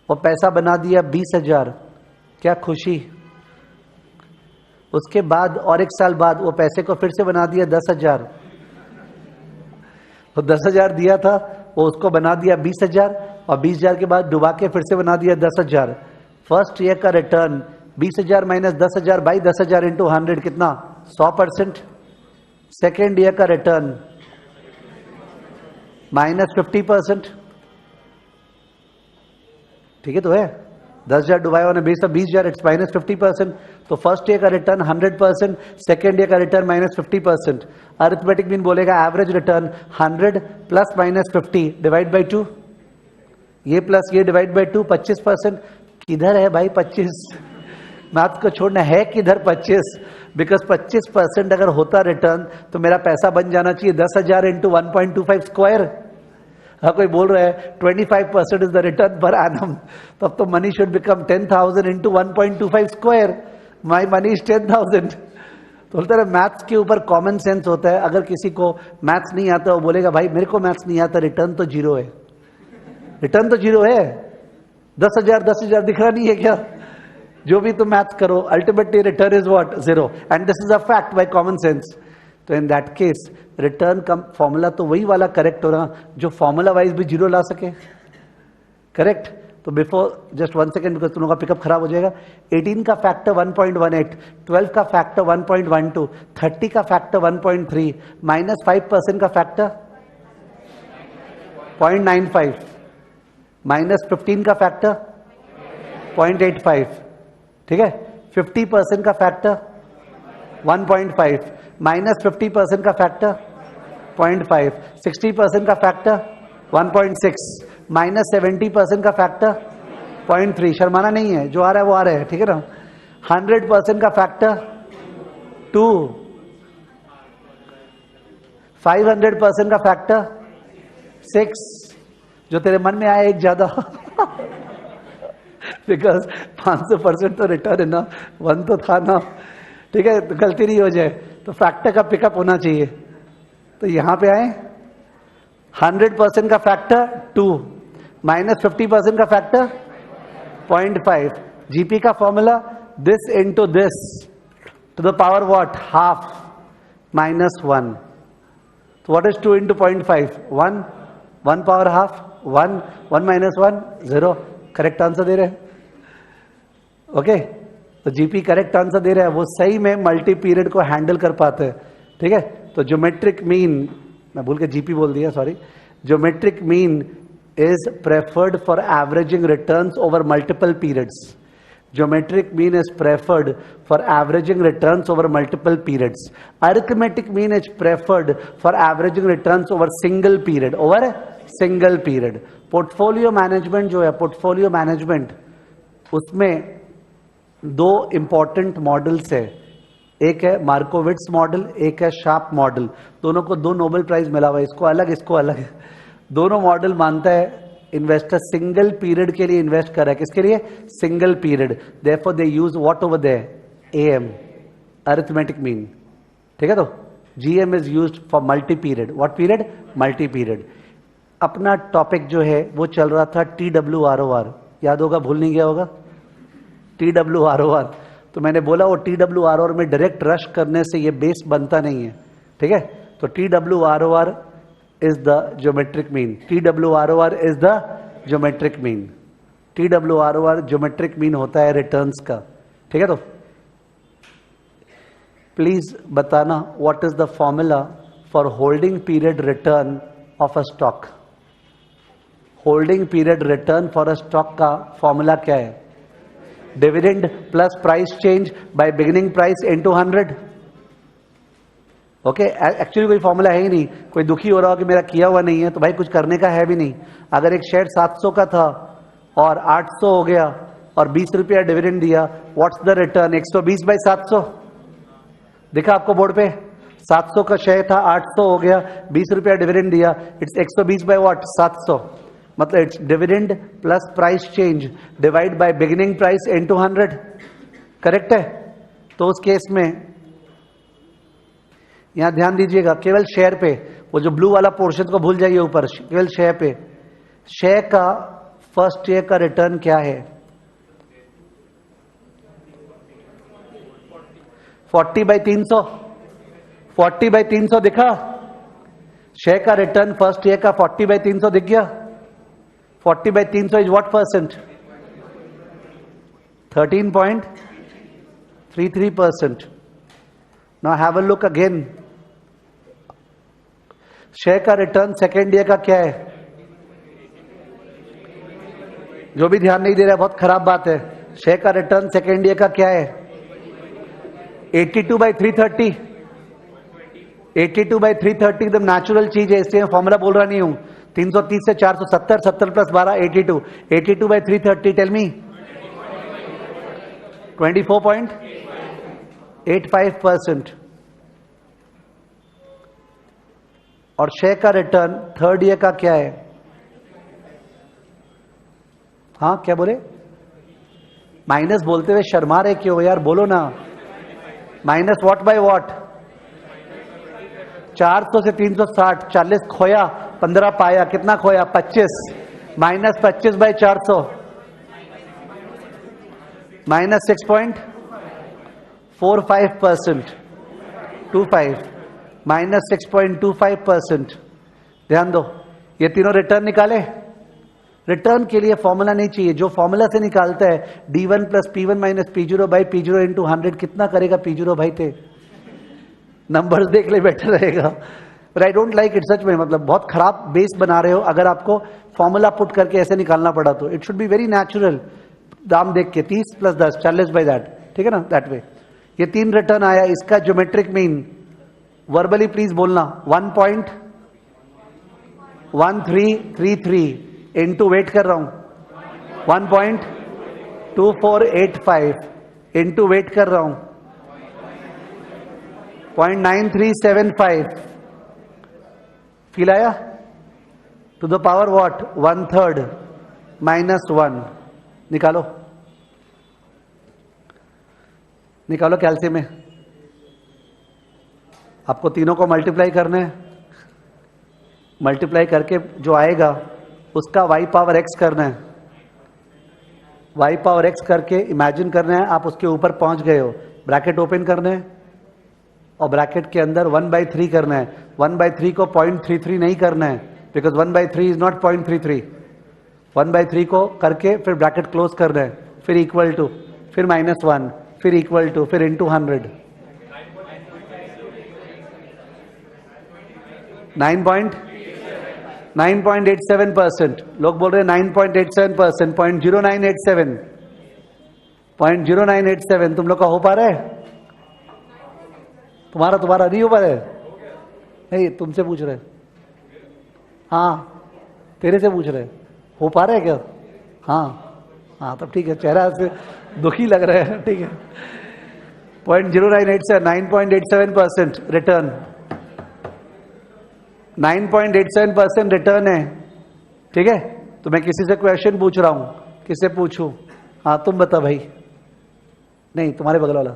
और पैसा बना दिया 20,000, क्या खुशी। उसके बाद और 1 साल बाद वो पैसे को फिर से बना दिया 10,000, तो 10,000 दिया था वो उसको बना दिया 20,000, और 20,000 के बाद डुबा के फिर से बना दिया 10,000। फर्स्ट ईयर का रिटर्न 20,000 - 10,000 बाई 10,000 इंटू 100 कितना, 100%। सेकेंड ईयर का रिटर्न -50%, ठीक है। तो है 10,000 डुबाया उन्हें 20,000, इट्स -50%। तो फर्स्ट ईयर का रिटर्न 100%, सेकेंड ईयर का रिटर्न -50%। अरिथमेटिक मीन बोलेगा एवरेज रिटर्न 100 + -50 डिवाइड बाई 2, ये प्लस ये डिवाइड बाई 2, 25%। किधर है भाई 25, मैथ को छोड़ना है किधर 25, बिकॉज 25% अगर होता रिटर्न तो मेरा पैसा बन जाना चाहिए 10,000 इंटू 1.25 स्क्वायर। हाँ, कोई बोल रहा है 25% is the return per annum, तब तो money should become 10,000 into 1.25 square, my money is 10,000। तो बोलते रहे मैथ्स के ऊपर कॉमन सेंस होता है। अगर किसी को मैथ्स नहीं आता वो बोलेगा भाई मेरे को मैथ्स नहीं आता, रिटर्न तो 0 है, रिटर्न तो 0 है, 10,000 दिख रहा नहीं है क्या। जो भी तुम मैथ्स करो ultimately return is what, 0, and this is a fact by common sense. तो इन दैट केस रिटर्न का फॉर्मूला तो वही वाला करेक्ट होगा जो फॉर्मूला वाइज भी 0 ला सके, करेक्ट। तो बिफोर जस्ट 1 सेकेंड, बिकॉज तुम का पिकअप खराब हो जाएगा। 18 का फैक्टर 1.18, 12 का फैक्टर 1.12, 30 का फैक्टर 1.3, -5% का फैक्टर 0.95, -15 का फैक्टर 0.85, ठीक है। 50% का फैक्टर 1.5, -50% का फैक्टर 0.5, 60% का फैक्टर 1.6, -70% का फैक्टर 0.3। शर्माना नहीं है, जो आ रहा है वो आ रहा है, ठीक है ना। 100% का फैक्टर 2, 500% का फैक्टर 6। जो तेरे मन में आया एक ज्यादा बिकॉज 500% तो रिटर्न है ना, 1 तो था ना, ठीक है, तो गलती नहीं हो जाए, तो फैक्टर का पिकअप होना चाहिए। तो यहां पे आए 100% का फैक्टर 2, -50% का फैक्टर 0.5। जीपी का formula this into this to the power what, half -1। तो what is 2 into 0.5, 1, 1 power half, 1, 1 - 1 0। Correct answer दे रहे हैं, ओके। तो जीपी करेक्ट आंसर दे रहा है, वो सही में मल्टी पीरियड को हैंडल कर पाते हैं, ठीक है। तो ज्योमेट्रिक मीन, मैं भूल के जीपी बोल दिया, sorry. Geometric mean is preferred for averaging returns over multiple periods. Geometric mean is preferred for averaging returns over multiple periods. Arithmetic mean is preferred for averaging returns over single period, over single period. Portfolio management जो है, portfolio management, उसमें दो important models है। एक है मार्कोविट्स model, एक है sharp model. दोनों को 2 नोबेल प्राइज मिला हुआ है, इसको अलग इसको अलग। दोनों मॉडल मानता है इन्वेस्टर सिंगल पीरियड के लिए इन्वेस्ट कर रहा है। किसके लिए? Single period. Therefore they use what over there, AM, arithmetic mean, ठीक है। तो GM is used for multi period. What period? Multi period. अपना टॉपिक जो है वो चल रहा था TWROR, याद होगा, भूल नहीं गया होगा TWROR। तो मैंने बोला वो TWROR में डायरेक्ट रश करने से ये बेस बनता नहीं है, ठीक है। तो TWROR is the geometric mean. TWROR is the geometric mean. TWROR geometric mean होता है रिटर्न्स का, ठीक है। तो प्लीज बताना what is the formula for holding period return of a stock. Holding period return for a stock का formula क्या है? Dividend plus price change bye beginning price into 100। Okay, actually कोई फॉर्मूला है ही नहीं। कोई दुखी हो रहा हो कि मेरा किया हुआ नहीं है, तो भाई कुछ करने का है भी नहीं। अगर एक शेयर 700 का था और 800 हो गया और 20 रुपया डिविडेंड दिया, व्हाट्स द रिटर्न? 120 बाई 700 दिखा आपको बोर्ड पे। 700 का शेयर था, 800 हो गया, 20 रुपया डिविडेंड दिया, इट्स 120 बाई व्हाट? 700। मतलब it's dividend plus price change divide by beginning price into 100। Correct है। तो उस केस में यहां ध्यान दीजिएगा, केवल शेयर पे, वो जो ब्लू वाला पोर्शन को भूल जाइए ऊपर, केवल शेयर पे। शेयर का फर्स्ट ईयर का रिटर्न क्या है? 40 बाई 300। 40 बाई 300 दिखा? शेयर का रिटर्न फर्स्ट ईयर का 40 बाई 300 दिख गया? 40 by 300 is what percent? 13.33%। Now have a look again. Share का रिटर्न सेकेंड ईयर का क्या है? जो भी ध्यान नहीं दे रहा है बहुत खराब बात है। शेयर का रिटर्न सेकेंड ईयर का क्या है? 82 बाई 330। 82 बाई 330 एकदम नेचुरल चीज है, इसलिए फॉर्मूला बोल रहा नहीं हूं। 330 से 470, 70 प्लस 12 82। 82 by 330 tell me 24.85%। और शेयर का रिटर्न थर्ड ईयर का क्या है? हाँ क्या बोले? माइनस बोलते हुए शर्मा रहे क्यों यार, बोलो ना। Minus what by what? 400 से 360, 40 खोया, 15 पाया, कितना खोया? 25। Minus 25 by 400 minus 6.45%। 25 माइनस 6.25%। ध्यान दो, ये तीनों रिटर्न निकाले। रिटर्न के लिए फॉर्मूला नहीं चाहिए, जो फॉर्मूला से निकालता है D1 plus P1 minus P0 by P0 into 100, कितना करेगा P0 भाई? थे नंबर्स देख ले, बेटर रहेगा। But I don't like it सच में, मतलब बहुत खराब बेस बना रहे हो अगर आपको फॉर्मूला पुट करके ऐसे निकालना पड़ा तो। It should be very natural, दाम देख के 30 + 10 40 बाय दैट, ठीक है ना, दैट वे। ये 3 रिटर्न आया, इसका ज्योमेट्रिक मीन वर्बली प्लीज बोलना 1.1333 इनटू वेट कर रहा हूं 1.2485 इनटू वेट कर रहा हूं 0.9375। फील आया? To the power what? 1/3 -1। निकालो निकालो कैलसी में। आपको तीनों को मल्टीप्लाई करना है, मल्टीप्लाई करके जो आएगा उसका y पावर x करना है, y पावर x करके इमेजिन करना है आप उसके ऊपर पहुंच गए हो, ब्रैकेट ओपन करना है और ब्रैकेट के अंदर 1/3 करना है। 1/3 को 0.33 नहीं करना है, बिकॉज 1/3 इज नॉट 0.33। 1/3 को करके फिर ब्रैकेट क्लोज करना है, फिर इक्वल टू, फिर -1, फिर इक्वल टू, फिर इंटू 100। 9.87%। लोग बोल रहे हैं 9.87%, 0.0987, 0.0987। तुम लोग का हो पा रहा है? तुम्हारा नहीं हो पा रहा है? नहीं, तुमसे पूछ रहे। हाँ, तेरे से पूछ रहे। हो पा रहा है क्या? हाँ, तब ठीक है, चेहरा से दुखी लग रहा है, ठीक है। 0.0987, 9.87% रिटर्न, 9.87% रिटर्न है, ठीक है। तो मैं किसी से क्वेश्चन पूछ रहा हूं, किससे पूछूं? हाँ, तुम बता भाई। नहीं, तुम्हारे बगल वाला।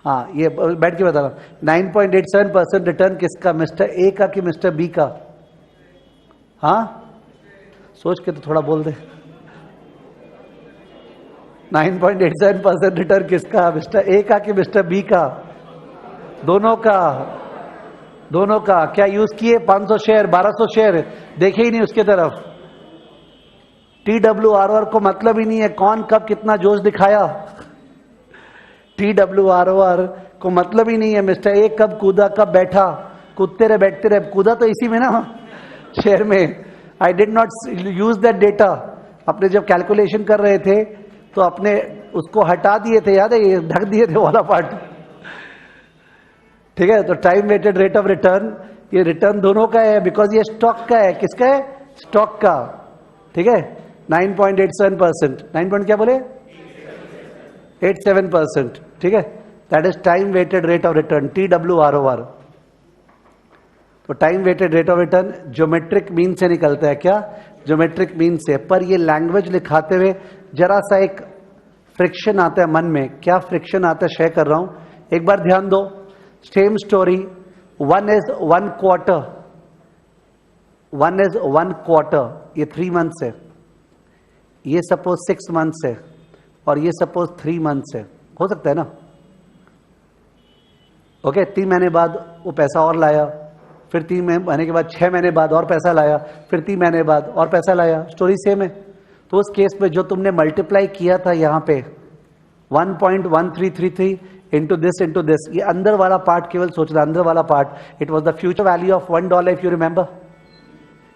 हाँ, ये बैठ के बता रहा हूं। 9.87% रिटर्न किसका? मिस्टर ए का कि मिस्टर बी का? हाँ, सोच के तो थोड़ा बोल दे। 9.87% रिटर्न किसका? मिस्टर ए का कि मिस्टर बी का? दोनों का। दोनों का। क्या यूज किए? 500 शेयर, 1200 शेयर, देखे ही नहीं उसके तरफ। TWROR को मतलब ही नहीं है कौन कब कितना जोश दिखाया। TWROR को मतलब ही नहीं है मिस्टर ए कब कूदा, कब बैठा। कूदते रहे, बैठते रहे, कूदा तो इसी में ना, शेयर में। आई did not use that data. अपने जब कैलकुलेशन कर रहे थे तो अपने उसको हटा दिए थे, याद है, ये ढक दिए थे वाला पार्ट, ठीक है। तो time weighted rate of return, ये रिटर्न दोनों का है, बिकॉज ये स्टॉक का है। किसका है? स्टॉक का, ठीक है। 9.87%, 9 क्या बोले? 87%, ठीक है। That is time weighted rate of return, TWROR। तो time weighted rate of return geometric mean से निकलता है। क्या? ज्योमेट्रिक मीन से। पर ये लैंग्वेज लिखाते हुए जरा सा एक फ्रिक्शन आता है मन में। क्या फ्रिक्शन आता है, शेयर कर रहा हूं, एक बार ध्यान दो। Same story, 1 is 1 quarter, 1 is 1 quarter, ये 3 months है, ये सपोज 6 months है, और ये सपोज 3 months है। हो सकता है ना? ओके, 3 महीने बाद वो पैसा और लाया, फिर 3 महीने के बाद 6 महीने बाद और पैसा लाया, फिर 3 महीने बाद और पैसा लाया। स्टोरी सेम है। तो उस केस में जो तुमने मल्टीप्लाई किया था यहां पे 1.1333 इंटू दिस, ये अंदर वाला पार्ट केवल सोचना, अंदर वाला part, it was the future value of $1 if you remember.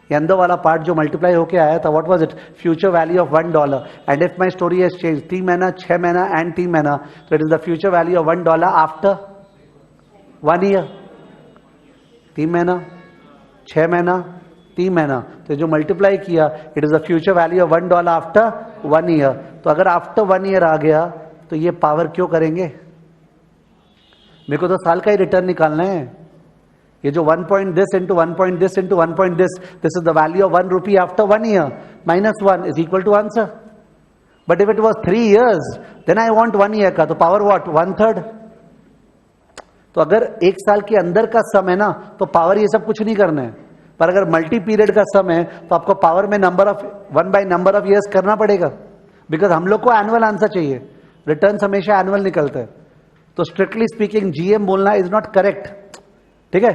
ये अंदर वाला पार्ट जो मल्टीप्लाई होके आया था, what was it? Future value of $1। And if my story has change, 3 महीना, 6 महीना एंड 3 महीना, तो it is the future value of $1 after 1 year. 3 महीना, 6 महीना, 3 महीना, तो जो मल्टीप्लाई किया, it is the future value of $1 after 1 year. तो अगर आफ्टर 1 ईयर आ गया तो ये पावर क्यों करेंगे? मेरे को तो साल का ही रिटर्न निकालना है। ये जो 1 point this into 1 point this into 1 point this is the value of 1 rupee after 1 year, -1 is equal to answer. But if it was 3 years, then I want 1 year का, तो पावर व्हाट? 1/3। तो अगर 1 साल के अंदर का सम है ना, तो पावर ये सब कुछ नहीं करना है। पर अगर मल्टी पीरियड का सम है तो आपको पावर में number of 1 by number of years करना पड़ेगा, बिकॉज हम लोग को एनुअल आंसर चाहिए। रिटर्न हमेशा एनुअल निकलता है। तो स्ट्रिक्टली स्पीकिंग GM बोलना इज नॉट करेक्ट, ठीक है।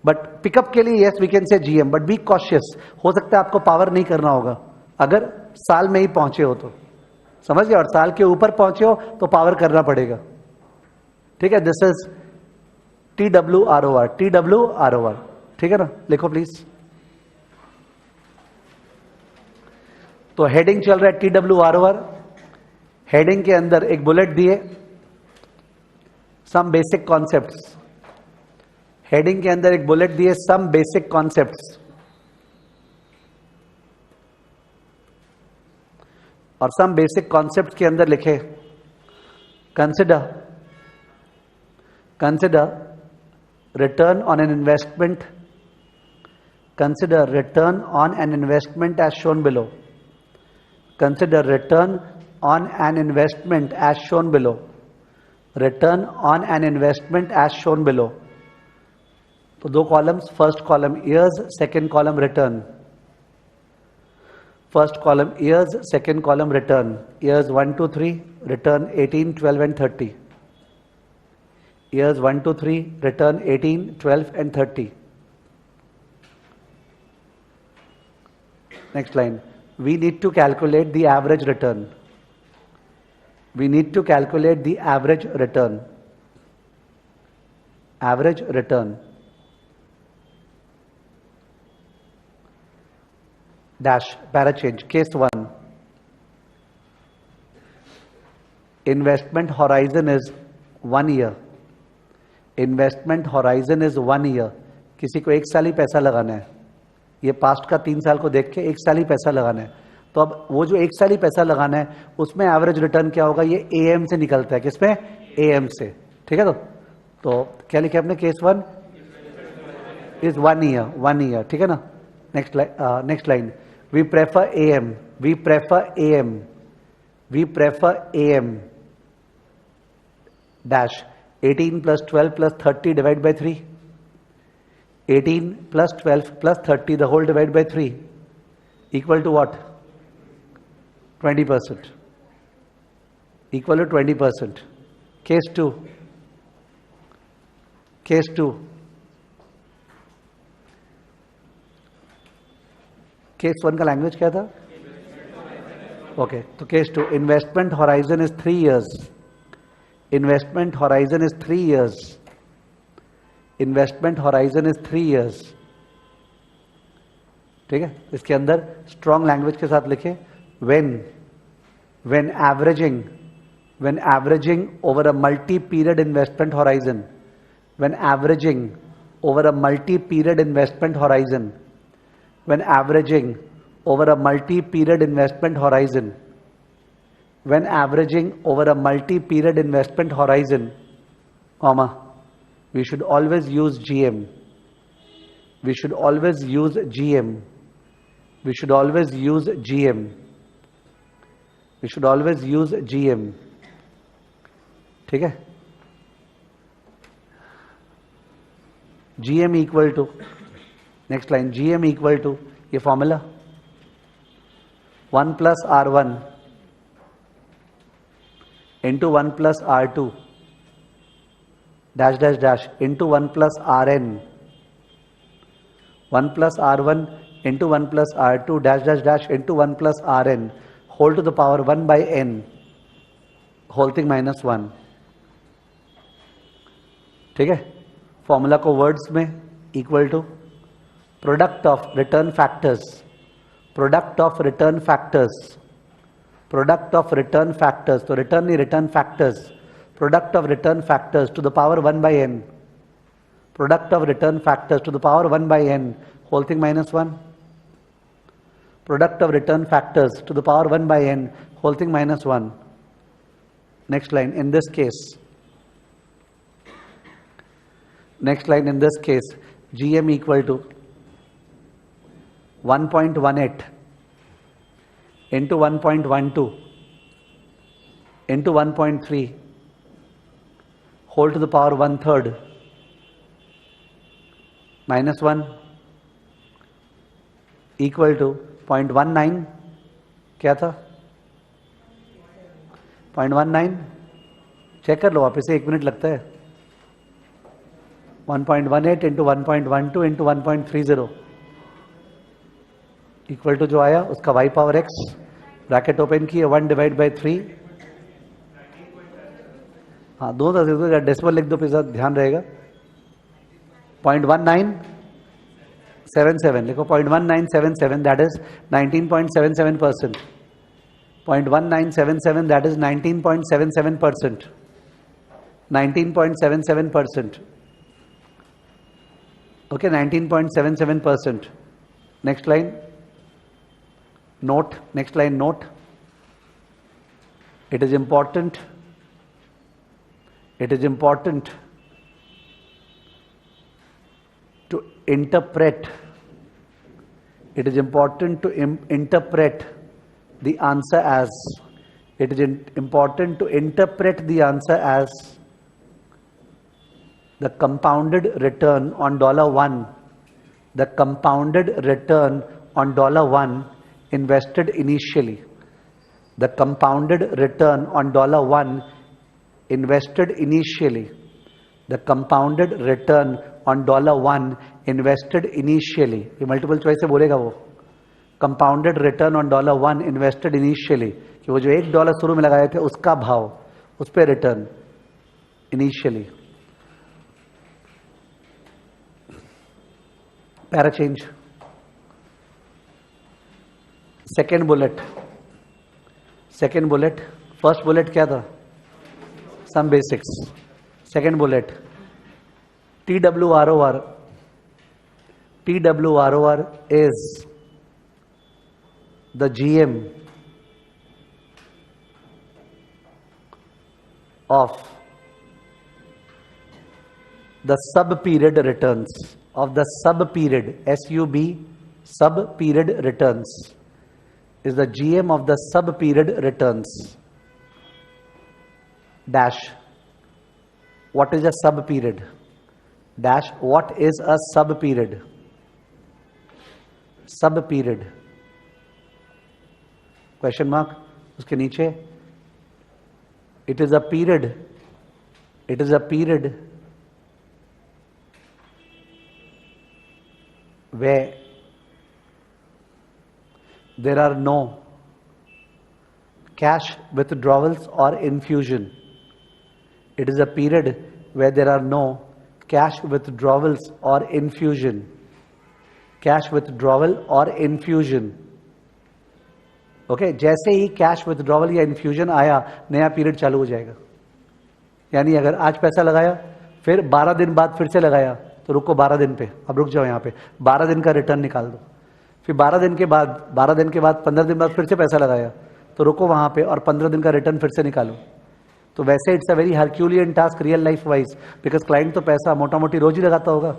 बट पिकअप के लिए yes we can say GM, but be cautious. हो सकता है आपको पावर नहीं करना होगा अगर साल में ही पहुंचे हो तो, समझ गए। और साल के ऊपर पहुंचे हो तो पावर करना पड़ेगा, ठीक है। दिस इज TWROR, TWROR, ठीक है ना, लिखो प्लीज। तो हेडिंग चल रहा है TWROR, हेडिंग के अंदर एक बुलेट दिए, सम बेसिक कॉन्सेप्ट्स, हेडिंग के अंदर एक बुलेट दिए, सम बेसिक कॉन्सेप्ट्स, और सम बेसिक कॉन्सेप्ट्स के अंदर लिखे consider return on an investment, consider return on an investment as shown below, consider return on an investment as shown below, return on an investment as shown below। तो दो columns, first column years, second column return, first column years, second column return, years 1 to 3, return 18, 12 and 30, years 1 to 3, return 18, 12 and 30। Next line, we need to calculate the average return, we need to calculate the average return, average return dash, para change, case 1, investment horizon is 1 year, investment horizon is 1 year, किसी को 1 साल ही पैसा लगाना है, ये past का 3 साल को देख के 1 साल ही पैसा लगाना है, तो अब वो जो 1 साल ही पैसा लगाना है उसमें एवरेज रिटर्न क्या होगा, ये एएम से निकलता है, किसमें, एएम से, ठीक है। तो क्या लिखे आपने, केस 1 इज 1 ईयर, 1 ईयर, ठीक है ना। Next line, we prefer AM, we prefer AM, we prefer AM dash 18 plus 12 plus 30 divided by 3, 18 plus 12 plus 30 the whole divided by 3 equal to what, 20%, equal to 20%। case 2, case 2, case 1 का language क्या था, okay, तो case 2, investment horizon is 3 years, investment horizon is 3 years, investment horizon is 3 years, ठीक है। इसके अंदर strong language के साथ लिखे, when averaging over a multi-period investment horizon, when averaging over a multi-period investment horizon, when averaging over a multi-period investment horizon, when averaging over a multi-period investment horizon, comma, we should always use GM, we should always use GM, we should always use GM, we should always use GM, ठीक है। GM equal to, next line, GM equal to, ये formula 1 plus R1 into 1 plus R2 dash dash dash into 1 plus Rn, 1 plus R1 into 1 plus R2 dash dash dash into 1 plus Rn whole to the power 1 by n whole thing minus 1, ठीक है। Formula को words में equal to product of return factors, product of return factors, product of return factors, तो return नहीं, return factors, product of return factors to the power 1 by n, product of return factors to the power 1 by n whole thing minus 1, product of return factors to the power 1 by n whole thing minus 1। next line, in this case, next line, in this case GM equal to 1.18 into 1.12 into 1.3 whole to the power 1/3 minus 1 equal to 0.19, क्या था 0.19, check कर लो वापस से, 1 minute लगता है। 1.18 into 1.12 into 1.30 equal to जो आया उसका y power x, bracket open किए 1 डिवाइड बाई 3, हाँ 2 डेसिमल लिख दो, फिर ध्यान रहेगा, 0.1977 लिखो, 0.1977 that is 19.77%. 0.1977 that is 19.77%. 19.77%. Okay, 19.77%. Next line. Note. Next line. Note. It is important. It is important to interpret. It is important to interpret the answer as. It is important to interpret the answer as the compounded return on $1, the compounded return on $1 invested initially, the compounded return on $1 invested initially, the compounded return on $1 invested initially. ये multiple choice से बोलेगा वो. Compounded return on $1 invested initially, कि वो जो $1 शुरू में लगाए थे उसका भाव, उस पर return initially. Para change. Second bullet. Second bullet. First bullet क्या था? Some basics. Second bullet TWROR. TWROR is the GM of the sub-period returns, of the sub-period, SUB, sub-period returns, is the GM of the sub-period returns. Dash. What is a sub-period? Dash. What is a sub-period? Sub-period. Question mark. उसके नीचे. It is a period. It is a period where there are no cash withdrawals or infusion. It is a period where there are no cash withdrawals or infusion. Cash withdrawal or infusion. Okay, जैसे ही cash withdrawal या infusion आया, नया period चालू हो जाएगा. यानी अगर आज पैसा लगाया, फिर 12 दिन बाद फिर से लगाया, तो रुको 12 दिन पे. अब रुक जाओ यहाँ पे, 12 दिन का रिटर्न निकाल दो. फिर 12 दिन के बाद 15 दिन बाद फिर से पैसा लगाया, तो रुको वहाँ पे और 15 दिन का रिटर्न फिर से निकालो. तो वैसे it's a very Herculean task real life wise, because client तो पैसा मोटा मोटी रोज ही लगाता होगा,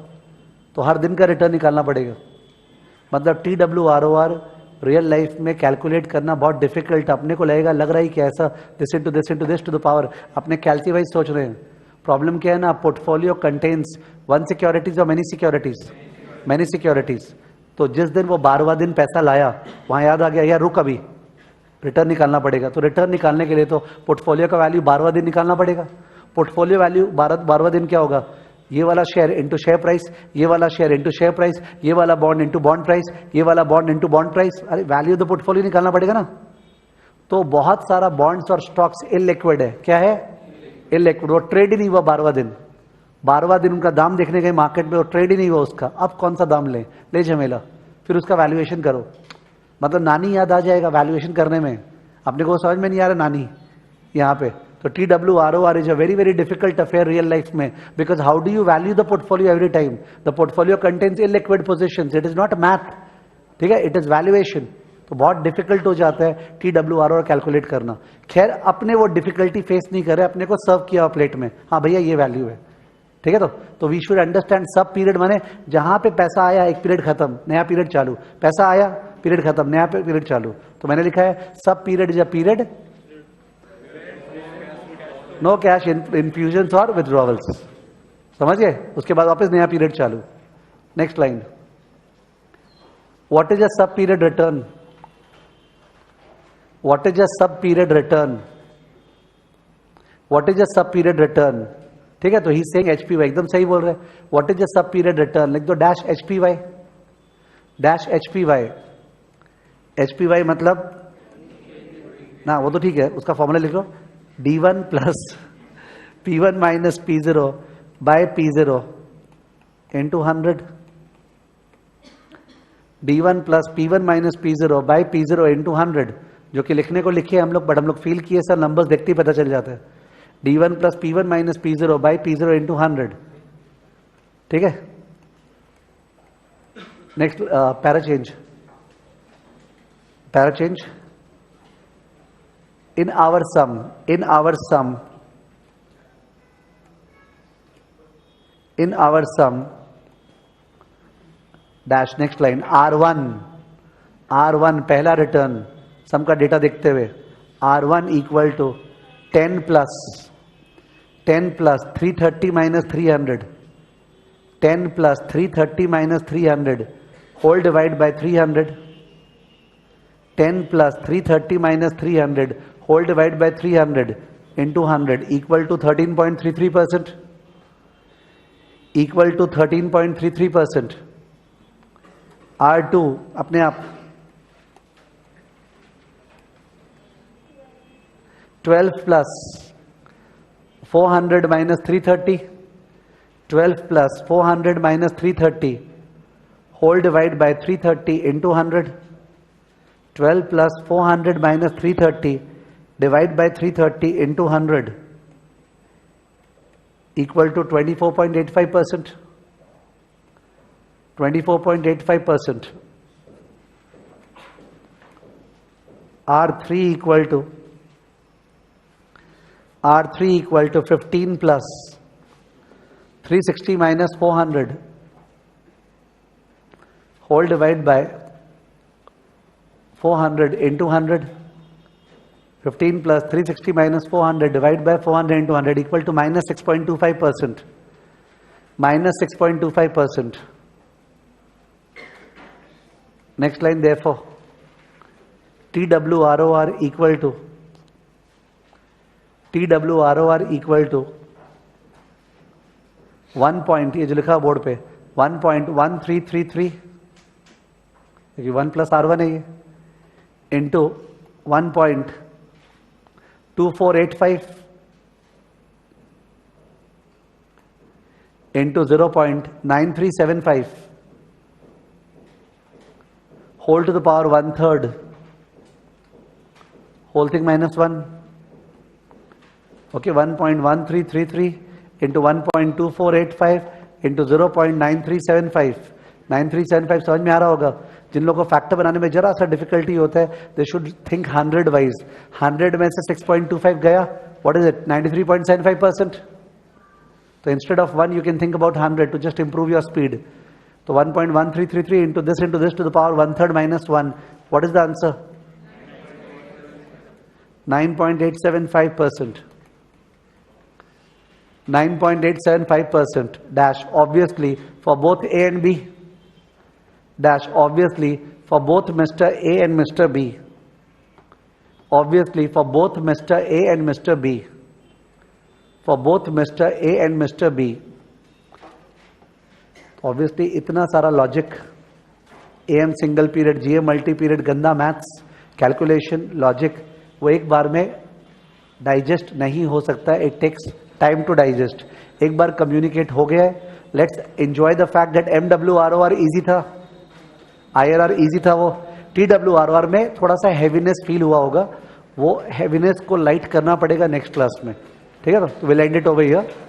तो हर दिन का रिटर्न निकालना पड़ेगा. मतलब TWROR रियल लाइफ में कैलकुलेट करना बहुत डिफिकल्ट. अपने को लगेगा, लग रहा है कि ऐसा this into this into this to the power, अपने कैलसी वाइज सोच रहे हैं. प्रॉब्लम क्या है ना, पोर्टफोलियो कंटेन्स वन सिक्योरिटीज और मैनी सिक्योरिटीज. Many securities. तो जिस दिन वो 12वां दिन पैसा लाया, वहाँ याद आ गया यार रुक, अभी रिटर्न निकालना पड़ेगा. तो रिटर्न निकालने के लिए तो पोर्टफोलियो का वैल्यू 12वां दिन निकालना पड़ेगा. पोर्टफोलियो वैल्यू 12वां दिन क्या होगा? ये वाला शेयर इंटू शेयर प्राइस, ये वाला शेयर इंटू शेयर प्राइस, ये वाला बॉन्ड इंटू बॉन्ड प्राइस, ये वाला बॉन्ड इंटू बॉन्ड प्राइस. अरे वैल्यू ऑफ द पोर्टफोलियो निकालना पड़ेगा ना. तो बहुत सारा बॉन्ड्स और स्टॉक्स इलिक्विड है. क्या है? इलिक्विड. वो ट्रेड ही नहीं हुआ 12वां दिन. 12वां दिन उनका दाम देखने गए मार्केट में, वो ट्रेड ही नहीं हुआ उसका. अब कौन सा दाम ले झमेला. फिर उसका वैल्यूएशन करो. मतलब नानी याद आ जाएगा वैल्यूएशन करने में. अपने को समझ में नहीं आ रहा नानी यहाँ पे. तो TWROR is a very very difficult affair real life में, because how do you value the portfolio every time? The portfolio contains illiquid positions. It is not math. ठीक है, it is valuation. तो बहुत डिफिकल्ट हो जाता है TWROR calculate करना. खैर अपने वो डिफिकल्टी फेस नहीं करे, अपने को सर्व किया प्लेट में, हाँ भैया ये वैल्यू है. ठीक है, तो वी शुड अंडरस्टैंड सब पीरियड माने जहां पे पैसा आया एक पीरियड खत्म, नया पीरियड चालू. पैसा आया, पीरियड खत्म, नया पीरियड चालू. तो मैंने लिखा है सब period is a period no cash infusion और विथड्रॉवल्स. समझ गए? उसके बाद वापस नया पीरियड चालू. Next line. What is a sub period return? What is a sub period return? What is a sub period return? ठीक है, तो ही सेइंग HPY. एकदम सही बोल रहे हैं. What is a sub period return? लिख दो dash HPY. Dash HPY. HPY मतलब ना, वो तो ठीक है, उसका फॉर्मूला लिख लो. D1 plus P1 minus P0 by P0. into 100, D1 plus P1 minus P0 by P0 into 100, जो कि लिखने को लिखे हम लोग, बट हम लोग फील किए सर, नंबर्स देखते ही पता चल जाता है. D1 plus P1 minus P0 by P0 into 100. ठीक है. Next para change. In our sum dash, next line, R1 पहला रिटर्न, सम का डेटा देखते हुए, R1 equal to 10 plus 330 minus 300, 10 plus 330 minus 300 whole divide by 300, 10 plus 330 minus 300 whole divide by 300 into 100 equal to 13.33%, equal to 13.33%. R2 अपने आप 12 plus 400 minus 330, 12 plus 400 minus 330 whole divide by 330 into 100, 12 plus 400 minus 330 divide by 330 into 100 equal to 24.85%. 24.85%. R3 equal to 15 plus 360 minus 400 whole divided by 400 into 100. 15 plus 360 minus 400 divided by 400 into 100 equal to minus 6.25%. Minus 6.25%. Next line, therefore, TWROR equal to 1 point, ये जो लिखा board पे 1.1333, क्योंकि 1 plus R1 है ये, into 1.2485 into 0.9375 whole to the power 1/3, whole thing minus 1. Okay, 1.1333 into 1.2485 into 0.9375. 9375 समझ में आ रहा होगा. जिन लोगों को फैक्टर बनाने में जरा सा डिफिकल्टी होता है, दे शुड थिंक 100 वाइज. 100 में से 6.25 गया, व्हाट इज इट? 93.75%. तो instead of 1 you can think about 100 to just improve your speed. So 1.1333 into this to the power 1/3 minus 1. What is the answer? 9.875%. 9.875% dash, obviously for both A and B. Dash, obviously for both Mr. A and Mr. B. Obviously for both Mr. A and Mr. B. For both Mr. A and Mr. B. Obviously इतना सारा logic, AM single period, GM multi period, गंदा maths, calculation, logic, वो एक बार में digest नहीं हो सकता. It takes time to digest. एक बार कम्युनिकेट हो गया है, let's enjoy the fact that MWROR easy था, IRR इजी था. वो TWROR में थोड़ा सा हैवीनेस फील हुआ होगा, वो हैवीनेस को लाइट करना पड़ेगा नेक्स्ट क्लास में. ठीक है, तो will and it over here.